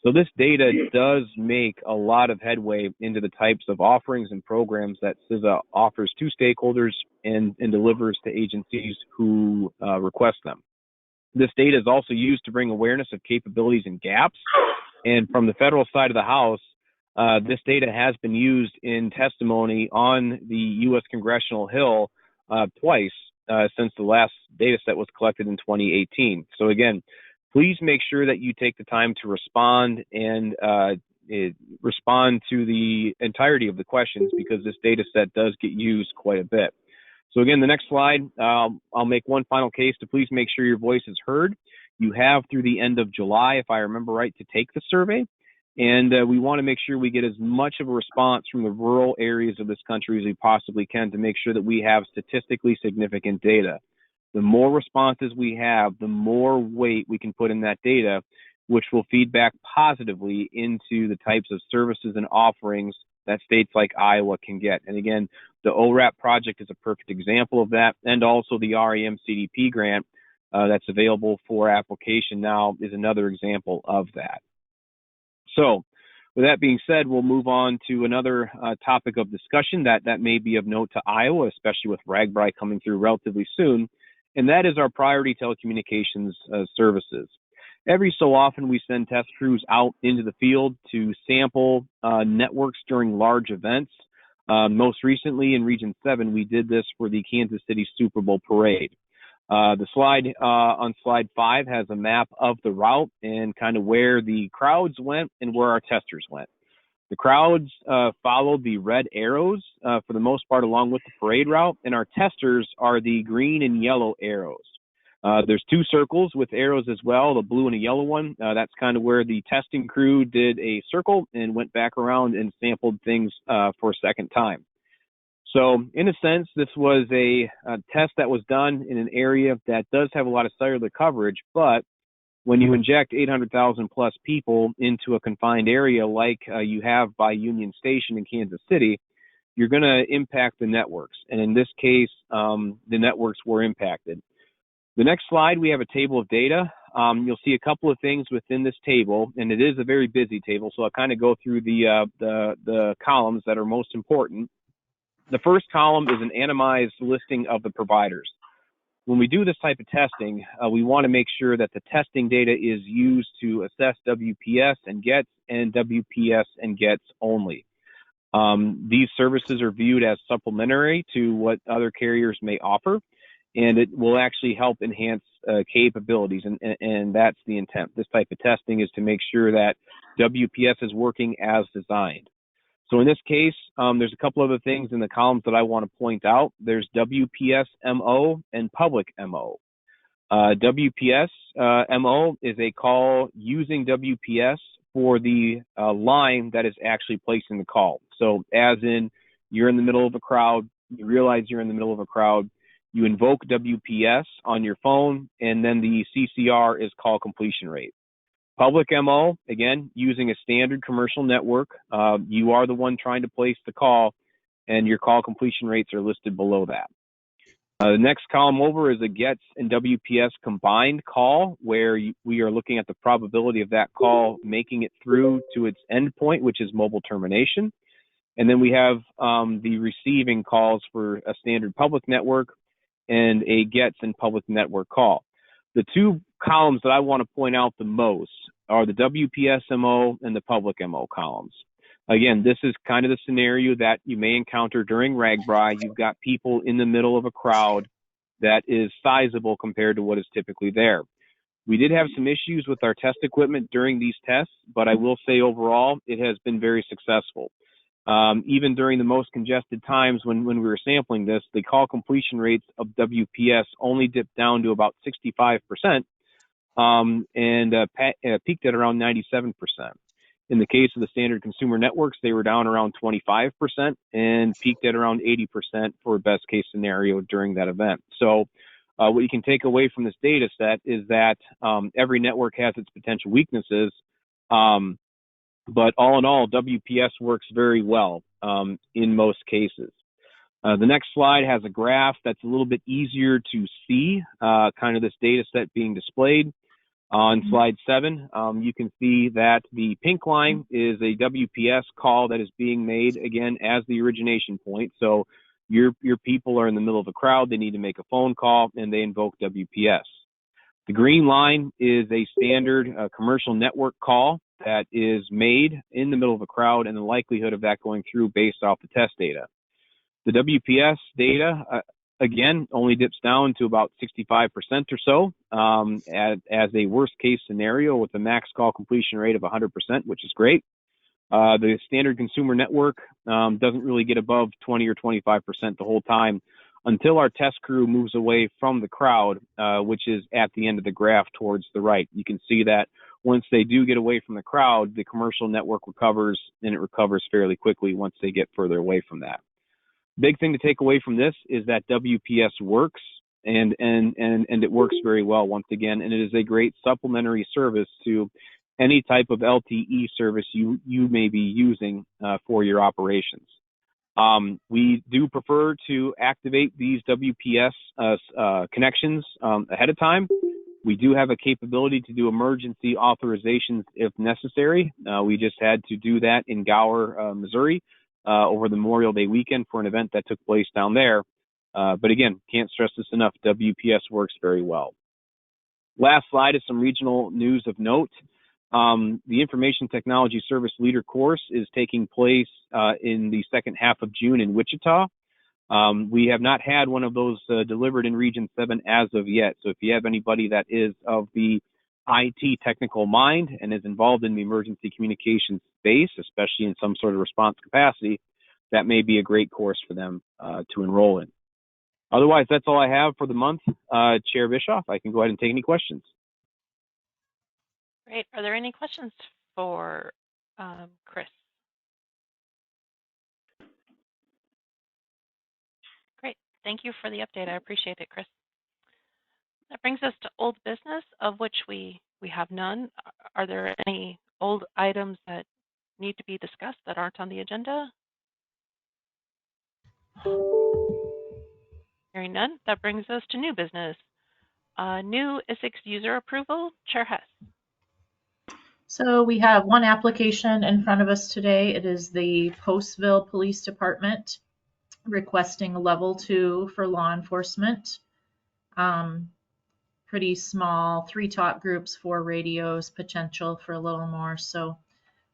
So this data does make a lot of headway into the types of offerings and programs that CISA offers to stakeholders and delivers to agencies who request them. This data is also used to bring awareness of capabilities and gaps. And from the federal side of the House, this data has been used in testimony on the U.S. Congressional Hill twice since the last data set was collected in 2018. So again, please make sure that you take the time to respond and respond to the entirety of the questions, because this data set does get used quite a bit. So again, the next slide, I'll make one final case to please make sure your voice is heard. You have through the end of July, if I remember right, to take the survey. And we want to make sure we get as much of a response from the rural areas of this country as we possibly can to make sure that we have statistically significant data. The more responses we have, the more weight we can put in that data, which will feed back positively into the types of services and offerings that states like Iowa can get. And again, the ORAP project is a perfect example of that, and also the REM CDP grant that's available for application now is another example of that. So with that being said, we'll move on to another topic of discussion that may be of note to Iowa, especially with RAGBRAI coming through relatively soon, and that is our priority telecommunications services. Every so often, we send test crews out into the field to sample networks during large events. Most recently in Region 7, we did this for the Kansas City Super Bowl parade. The slide on slide 5 has a map of the route and kind of where the crowds went and where our testers went. The crowds followed the red arrows for the most part along with the parade route, and our testers are the green and yellow arrows. There's 2 circles with arrows as well, the blue and a yellow one. That's kind of where the testing crew did a circle and went back around and sampled things for a second time. So in a sense, this was a test that was done in an area that does have a lot of cellular coverage, but when you inject 800,000 plus people into a confined area like you have by Union Station in Kansas City, you're going to impact the networks. And in this case, the networks were impacted. The next slide, we have a table of data. You'll see a couple of things within this table, and it is a very busy table, so I'll kind of go through the columns that are most important. The first column is an anonymized listing of the providers. When we do this type of testing, we want to make sure that the testing data is used to assess WPS and GETS and WPS and GETS only. These services are viewed as supplementary to what other carriers may offer, and it will actually help enhance capabilities, and that's the intent. This type of testing is to make sure that WPS is working as designed. So in this case, there's a couple other things in the columns that I want to point out. There's WPS MO and public MO. WPS MO is a call using WPS for the line that is actually placing the call. So as in, you're in the middle of a crowd, you realize you're in the middle of a crowd, you invoke WPS on your phone, and then the CCR is call completion rate. Public MO, again, using a standard commercial network, you are the one trying to place the call, and your call completion rates are listed below that. The next column over is a GETS and WPS combined call, where we are looking at the probability of that call making it through to its endpoint, which is mobile termination. And then we have the receiving calls for a standard public network and a GETS and public network call. The two columns that I want to point out the most are the WPS MO and the public MO columns. Again, this is kind of the scenario that you may encounter during RAGBRAI. You've got people in the middle of a crowd that is sizable compared to what is typically there. We did have some issues with our test equipment during these tests, but I will say overall it has been very successful. Even during the most congested times when we were sampling this, the call completion rates of WPS only dipped down to about 65%, and peaked at around 97%. In the case of the standard consumer networks, they were down around 25% and peaked at around 80% for best case scenario during that event. So what you can take away from this data set is that every network has its potential weaknesses, but all in all, WPS works very well in most cases. The next slide has a graph that's a little bit easier to see, kind of this data set being displayed. On slide 7, you can see that the pink line is a WPS call that is being made, again, as the origination point. So your people are in the middle of a crowd, they need to make a phone call, and they invoke WPS. The green line is a standard commercial network call that is made in the middle of a crowd, and the likelihood of that going through based off the test data. The WPS data, again, only dips down to about 65% or so as a worst case scenario with a max call completion rate of 100%, which is great. The standard consumer network doesn't really get above 20 or 25% the whole time until our test crew moves away from the crowd, which is at the end of the graph towards the right. You can see that once they do get away from the crowd, the commercial network recovers, and it recovers fairly quickly once they get further away from that. Big thing to take away from this is that WPS works, and it works very well once again, and it is a great supplementary service to any type of LTE service you may be using for your operations. We do prefer to activate these WPS connections ahead of time. We do have a capability to do emergency authorizations if necessary. We just had to do that in Gower, Missouri, over the Memorial Day weekend for an event that took place down there. But again, can't stress this enough, WPS works very well. Last slide is some regional news of note. The Information Technology Service Leader course is taking place in the second half of June in Wichita. We have not had one of those delivered in Region 7 as of yet. So if you have anybody that is of the IT technical mind and is involved in the emergency communications space, especially in some sort of response capacity, that may be a great course for them to enroll in. Otherwise, that's all I have for the month. Chair Bischoff, I can go ahead and take any questions. Great. Are there any questions for Chris? Thank you for the update. I appreciate it, Chris. That brings us to old business, of which we have none. Are there any old items that need to be discussed that aren't on the agenda? Hearing none, that brings us to new business. New Isicsb user approval, Chair Hess. So we have one application in front of us today. It is the Postville Police Department requesting a level 2 for law enforcement. Pretty small, 3 talk groups, 4 radios, potential for a little more. So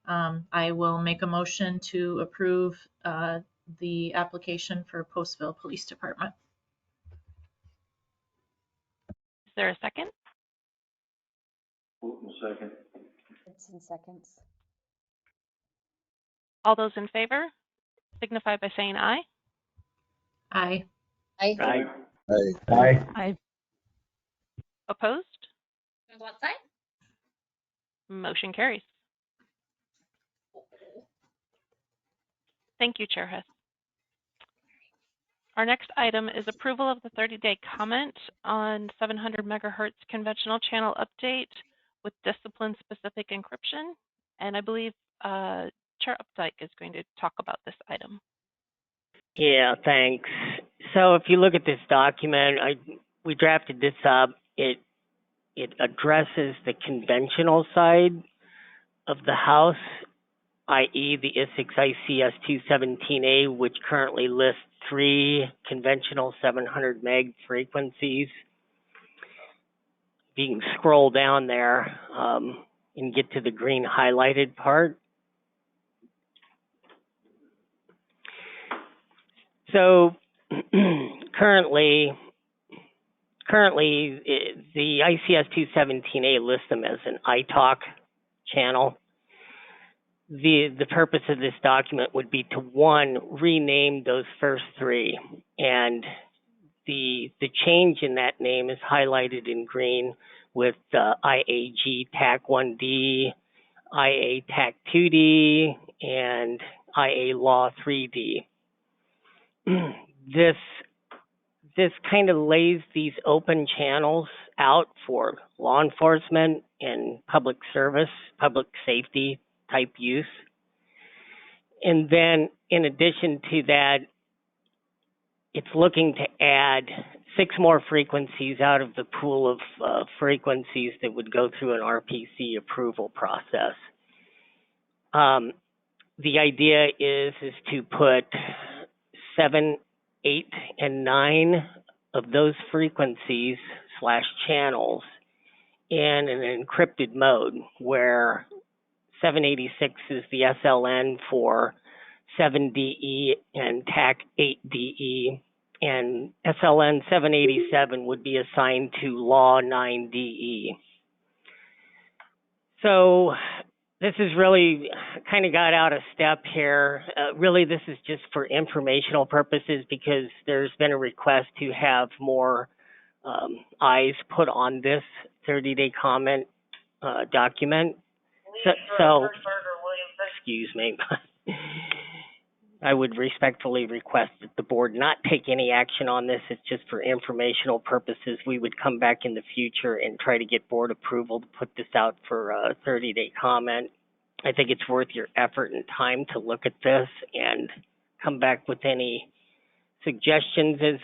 I will make a motion to approve the application for Postville Police Department. Is there a second? Second. It's in seconds. All those in favor signify by saying aye. Aye. Aye. Aye. Aye. Aye. Aye. Opposed? On what side? Motion carries. Thank you, Chair Hess. Our next item is approval of the 30-day comment on 700 megahertz conventional channel update with discipline-specific encryption. And I believe Chair Updike is going to talk about this item. Yeah, thanks. So if you look at this document, we drafted this up. It addresses the conventional side of the house, i.e. the Isicsb ICS 217A, which currently lists 3 conventional 700 meg frequencies. If you can scroll down there and get to the green highlighted part. So currently the ICS 217A lists them as an iTalk channel. The purpose of this document would be to, 1, rename those first 3, and the change in that name is highlighted in green with IAG TAC 1D, IA TAC 2D, and IA Law 3D. This kind of lays these open channels out for law enforcement and public service, public safety type use. And then in addition to that, it's looking to add 6 more frequencies out of the pool of frequencies that would go through an RPC approval process. The idea is to put 7, 8, and 9 of those frequencies / channels in an encrypted mode where 786 is the SLN for 7DE and TAC 8DE, and SLN 787 would be assigned to Law 9DE. So this is really kind of got out of step here. Really, this is just for informational purposes because there's been a request to have more eyes put on this 30-day comment document. So excuse me. I would respectfully request that the board not take any action on this. It's just for informational purposes. We would come back in the future and try to get board approval to put this out for a 30-day comment. I think it's worth your effort and time to look at this and come back with any suggestions as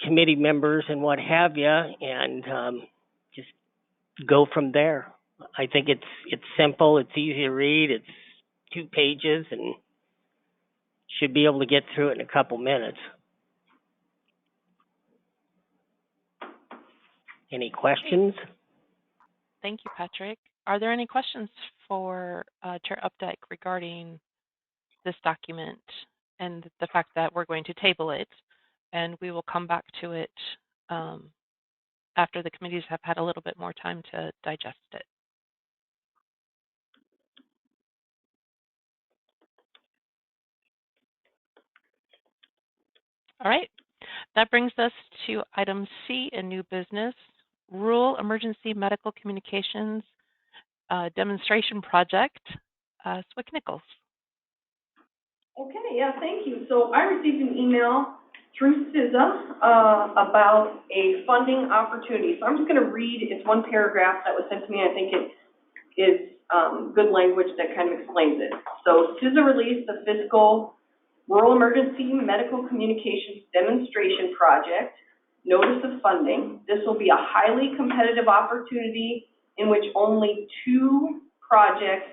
committee members and what have you, and just go from there. I think it's simple, it's easy to read, it's 2 pages, and should be able to get through it in a couple minutes. Any questions? Thank you, Patrick. Are there any questions for Chair Updike regarding this document and the fact that we're going to table it and we will come back to it after the committees have had a little bit more time to digest it? All right, that brings us to item C in new business, Rural Emergency Medical Communications Demonstration Project. Swick Nichols. Okay, yeah, thank you. So I received an email through CISA about a funding opportunity. So I'm just going to read, it's one paragraph that was sent to me. I think it is good language that kind of explains it. So CISA released the fiscal Rural Emergency Medical Communications Demonstration Project Notice of Funding. This will be a highly competitive opportunity in which only 2 projects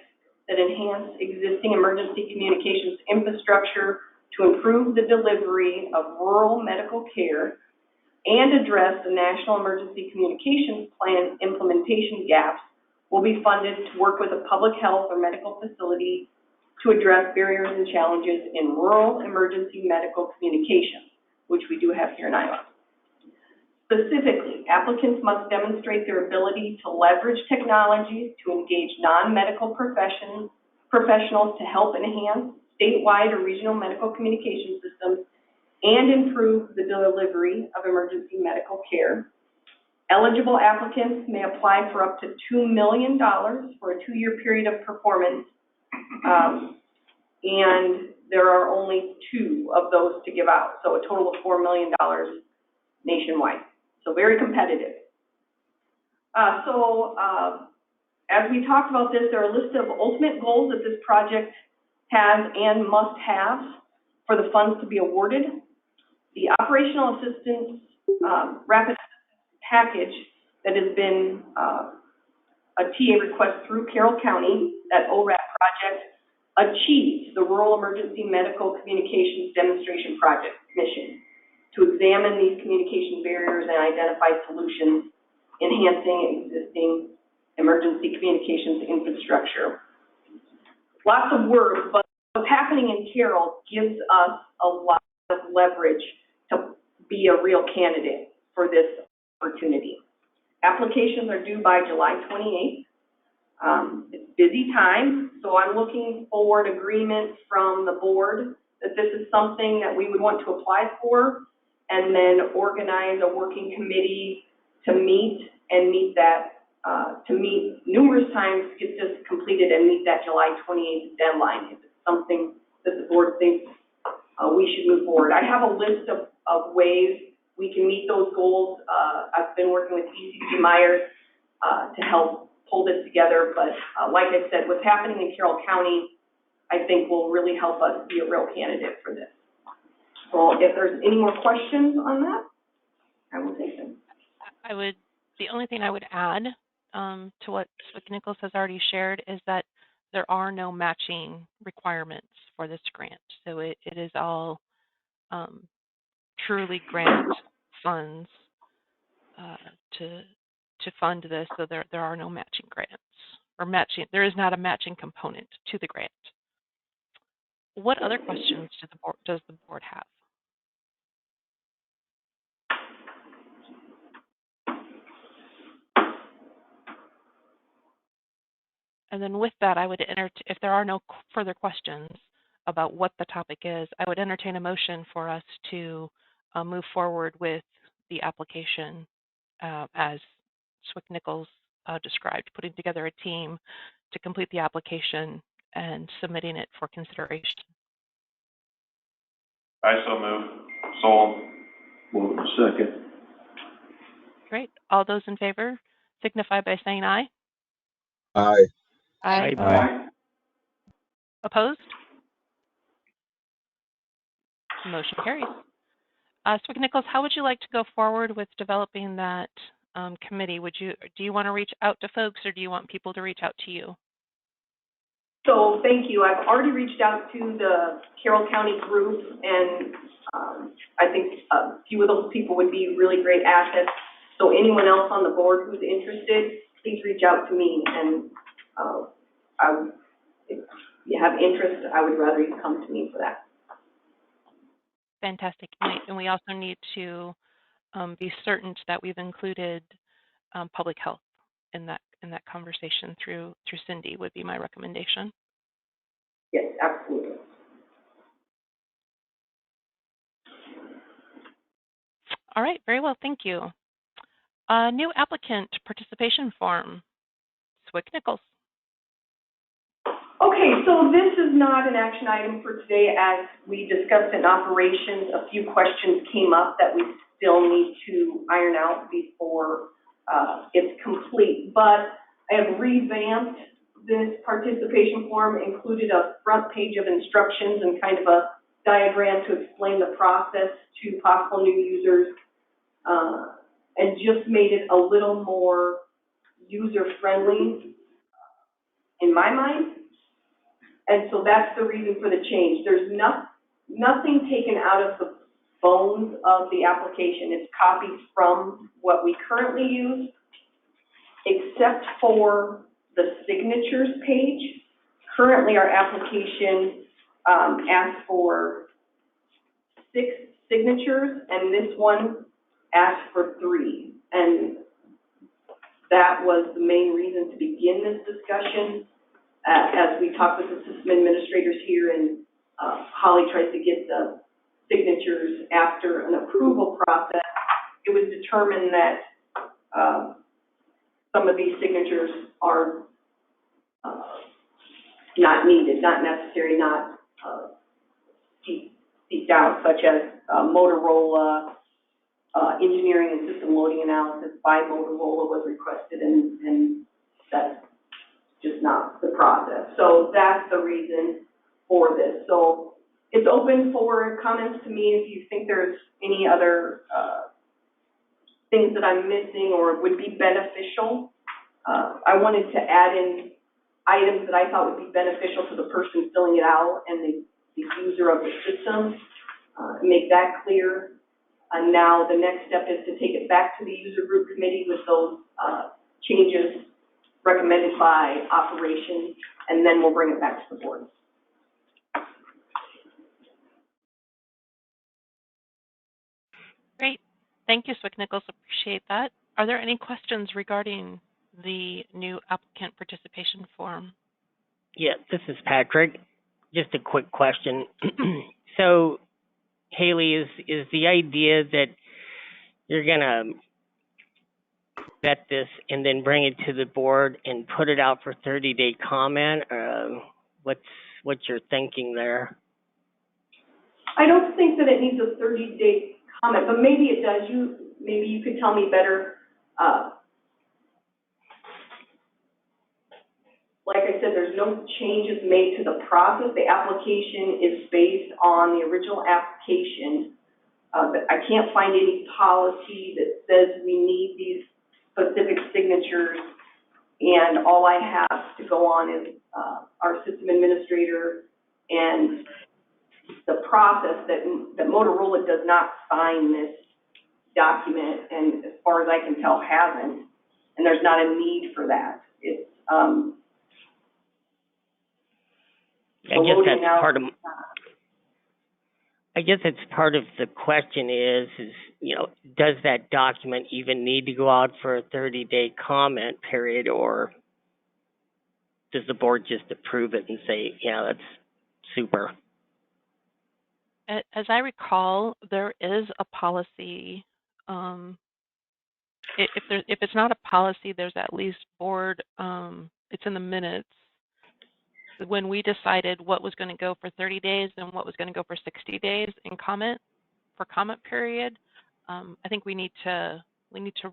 that enhance existing emergency communications infrastructure to improve the delivery of rural medical care and address the National Emergency Communications Plan implementation gaps will be funded to work with a public health or medical facility to address barriers and challenges in rural emergency medical communications, which we do have here in Iowa. Specifically, applicants must demonstrate their ability to leverage technologies to engage non-medical professionals to help enhance statewide or regional medical communication systems and improve the delivery of emergency medical care. Eligible applicants may apply for up to $2 million for a 2-year period of performance, and there are only 2 of those to give out, so a total of $4 million nationwide. So very competitive. As we talked about this, there are a list of ultimate goals that this project has and must have for the funds to be awarded. The operational assistance rapid package that has been a TA request through Carroll County, that ORAP project, achieves the Rural Emergency Medical Communications Demonstration Project mission to examine these communication barriers and identify solutions enhancing existing emergency communications infrastructure. Lots of words, but what's happening in Carroll gives us a lot of leverage to be a real candidate for this opportunity. Applications are due by July 28th. It's busy time, so I'm looking forward agreement from the board that this is something that we would want to apply for, and then organize a working committee to meet numerous times to get this completed and meet that July 28th deadline if it's something that the board thinks we should move forward. I have a list of ways we can meet those goals. I've been working with Isicsb to help pull this together, but like I said, what's happening in Carroll County, I think will really help us be a real candidate for this. So if there's any more questions on that, I will take them. The only thing I would add to what Nichols has already shared is that there are no matching requirements for this grant. So it is all truly grant funds to fund this. So there are no matching grants or matching. There is not a matching component to the grant. What other questions does the board have? And then with that, I would if there are no further questions about what the topic is, I would entertain a motion for us to move forward with the application as Nichols described, putting together a team to complete the application and submitting it for consideration. I so move. Sold. Well, second. Great. All those in favor signify by saying aye. Aye. Aye. Aye. Opposed? Motion carries. Nichols, how would you like to go forward with developing that committee? Do you want to reach out to folks, or do you want people to reach out to you? So thank you. I've already reached out to the Carroll County group, and I think a few of those people would be really great assets. So anyone else on the board who's interested, please reach out to me. And if you have interest, I would rather you come to me for that. Fantastic. And we also need to be certain that we've included public health in that conversation through Cindy would be my recommendation. Yes, absolutely. All right, very well, thank you. New applicant participation form, Nichols. Okay, so this is not an action item for today. As we discussed in operations, a few questions came up that we still need to iron out before it's complete. But I have revamped this participation form, included a front page of instructions and kind of a diagram to explain the process to possible new users, and just made it a little more user-friendly in my mind. And so that's the reason for the change. There's nothing taken out of the bones of the application. It's copied from what we currently use, except for the signatures page. Currently, our application asks for 6 signatures, and this one asks for 3. And that was the main reason to begin this discussion. As we talked with the system administrators here, and Holly tries to get the signatures after an approval process, it was determined that some of these signatures are not needed, not necessary, not seeked out, such as Motorola engineering and system loading analysis by Motorola was requested, and that's just not the process. So that's the reason for this. So it's open for comments to me if you think there's any other things that I'm missing or would be beneficial. I wanted to add in items that I thought would be beneficial to the person filling it out and the user of the system, make that clear. And now the next step is to take it back to the user group committee with those changes recommended by operations, and then we'll bring it back to the board. Great. Thank you, Swick-Nichols. Appreciate that. Are there any questions regarding the new applicant participation form? Yeah, this is Patrick. Just a quick question. So, Haley, is the idea that you're gonna vet this and then bring it to the board and put it out for 30-day comment? What's your thinking there? I don't think that it needs a 30-day comment, but maybe it does. Maybe you could tell me better. Like I said, there's no changes made to the process. The application is based on the original application. I can't find any policy that says we need these specific signatures, and all I have to go on is our system administrator and the process that Motorola does not sign this document, and as far as I can tell, hasn't, and there's not a need for that. It's I guess that's part of. I guess it's part of the question is does that document even need to go out for a 30-day comment period, or does the board just approve it and say, yeah, that's super? As I recall, there is a policy. If it's not a policy, there's at least board. It's in the minutes. When we decided what was going to go for 30 days and what was going to go for 60 days in comment period, I think we need to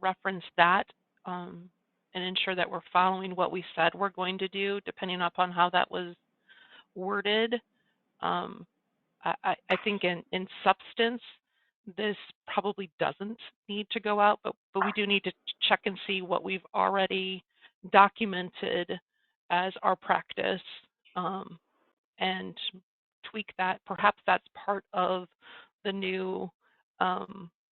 reference that and ensure that we're following what we said we're going to do, depending upon how that was worded. I think in substance, this probably doesn't need to go out, but we do need to check and see what we've already documented as our practice, and tweak that. Perhaps that's part of the new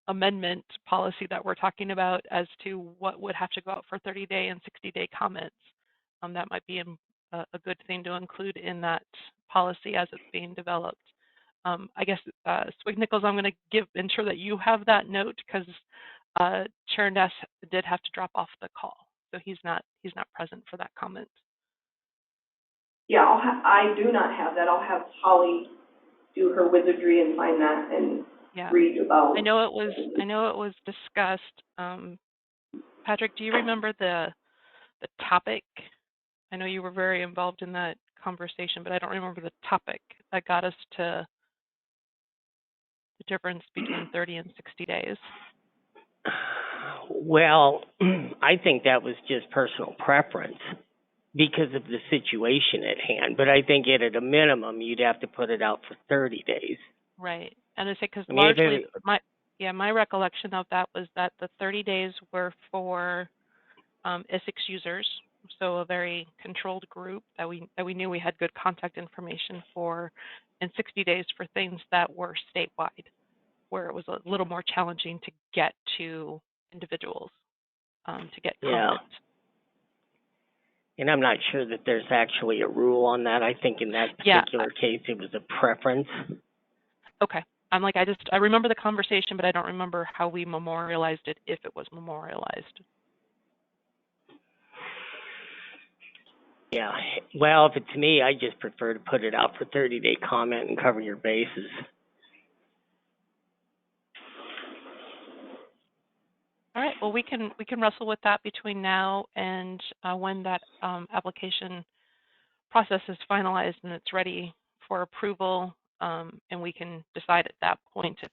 amendment policy that we're talking about as to what would have to go out for 30-day and 60-day comments. That might be a good thing to include in that policy as it's being developed. I guess, Swick-Nichols, I'm going to ensure that you have that note, because Chair Ness did have to drop off the call, so he's not present for that comment. Yeah, I do not have that. I'll have Holly do her wizardry and find that and read about. I know it was discussed. Patrick, do you remember the topic? I know you were very involved in that conversation, but I don't remember the topic that got us to the difference between 30 and 60 days. Well, I think that was just personal preference because of the situation at hand. But I think at a minimum, you'd have to put it out for 30 days. Right. And I say because I mean, largely, my recollection of that was that the 30 days were for Isicsb users, so a very controlled group that we knew we had good contact information for, and 60 days for things that were statewide, where it was a little more challenging to get to individuals, to get comment. And I'm not sure that there's actually a rule on that. I think in that particular case, it was a preference. Okay. I'm like, I remember the conversation, but I don't remember how we memorialized it, if it was memorialized. Yeah. Well, if it's me, I just prefer to put it out for 30-day comment and cover your bases. All right. Well, we can wrestle with that between now and when that application process is finalized and it's ready for approval, and we can decide at that point if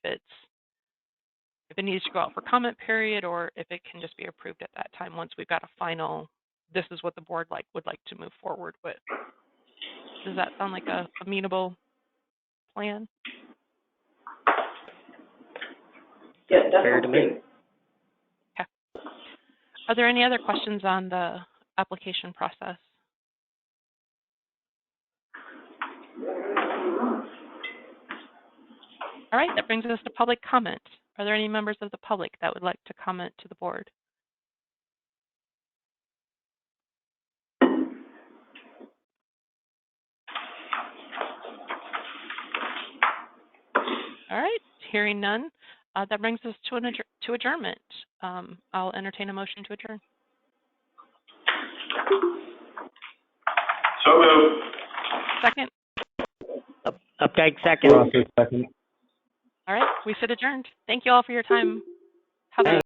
it needs to go out for comment period or if it can just be approved at that time once we've got a final. This is what the board would like to move forward with. Does that sound like a amenable plan? Yes, that Fair sounds to great. me. Okay. Are there any other questions on the application process? All right, that brings us to public comment. Are there any members of the public that would like to comment to the board? All right, hearing none, that brings us to adjournment. I'll entertain a motion to adjourn. So moved. Second. Updike second. Second. All right, we sit adjourned. Thank you all for your time. Have a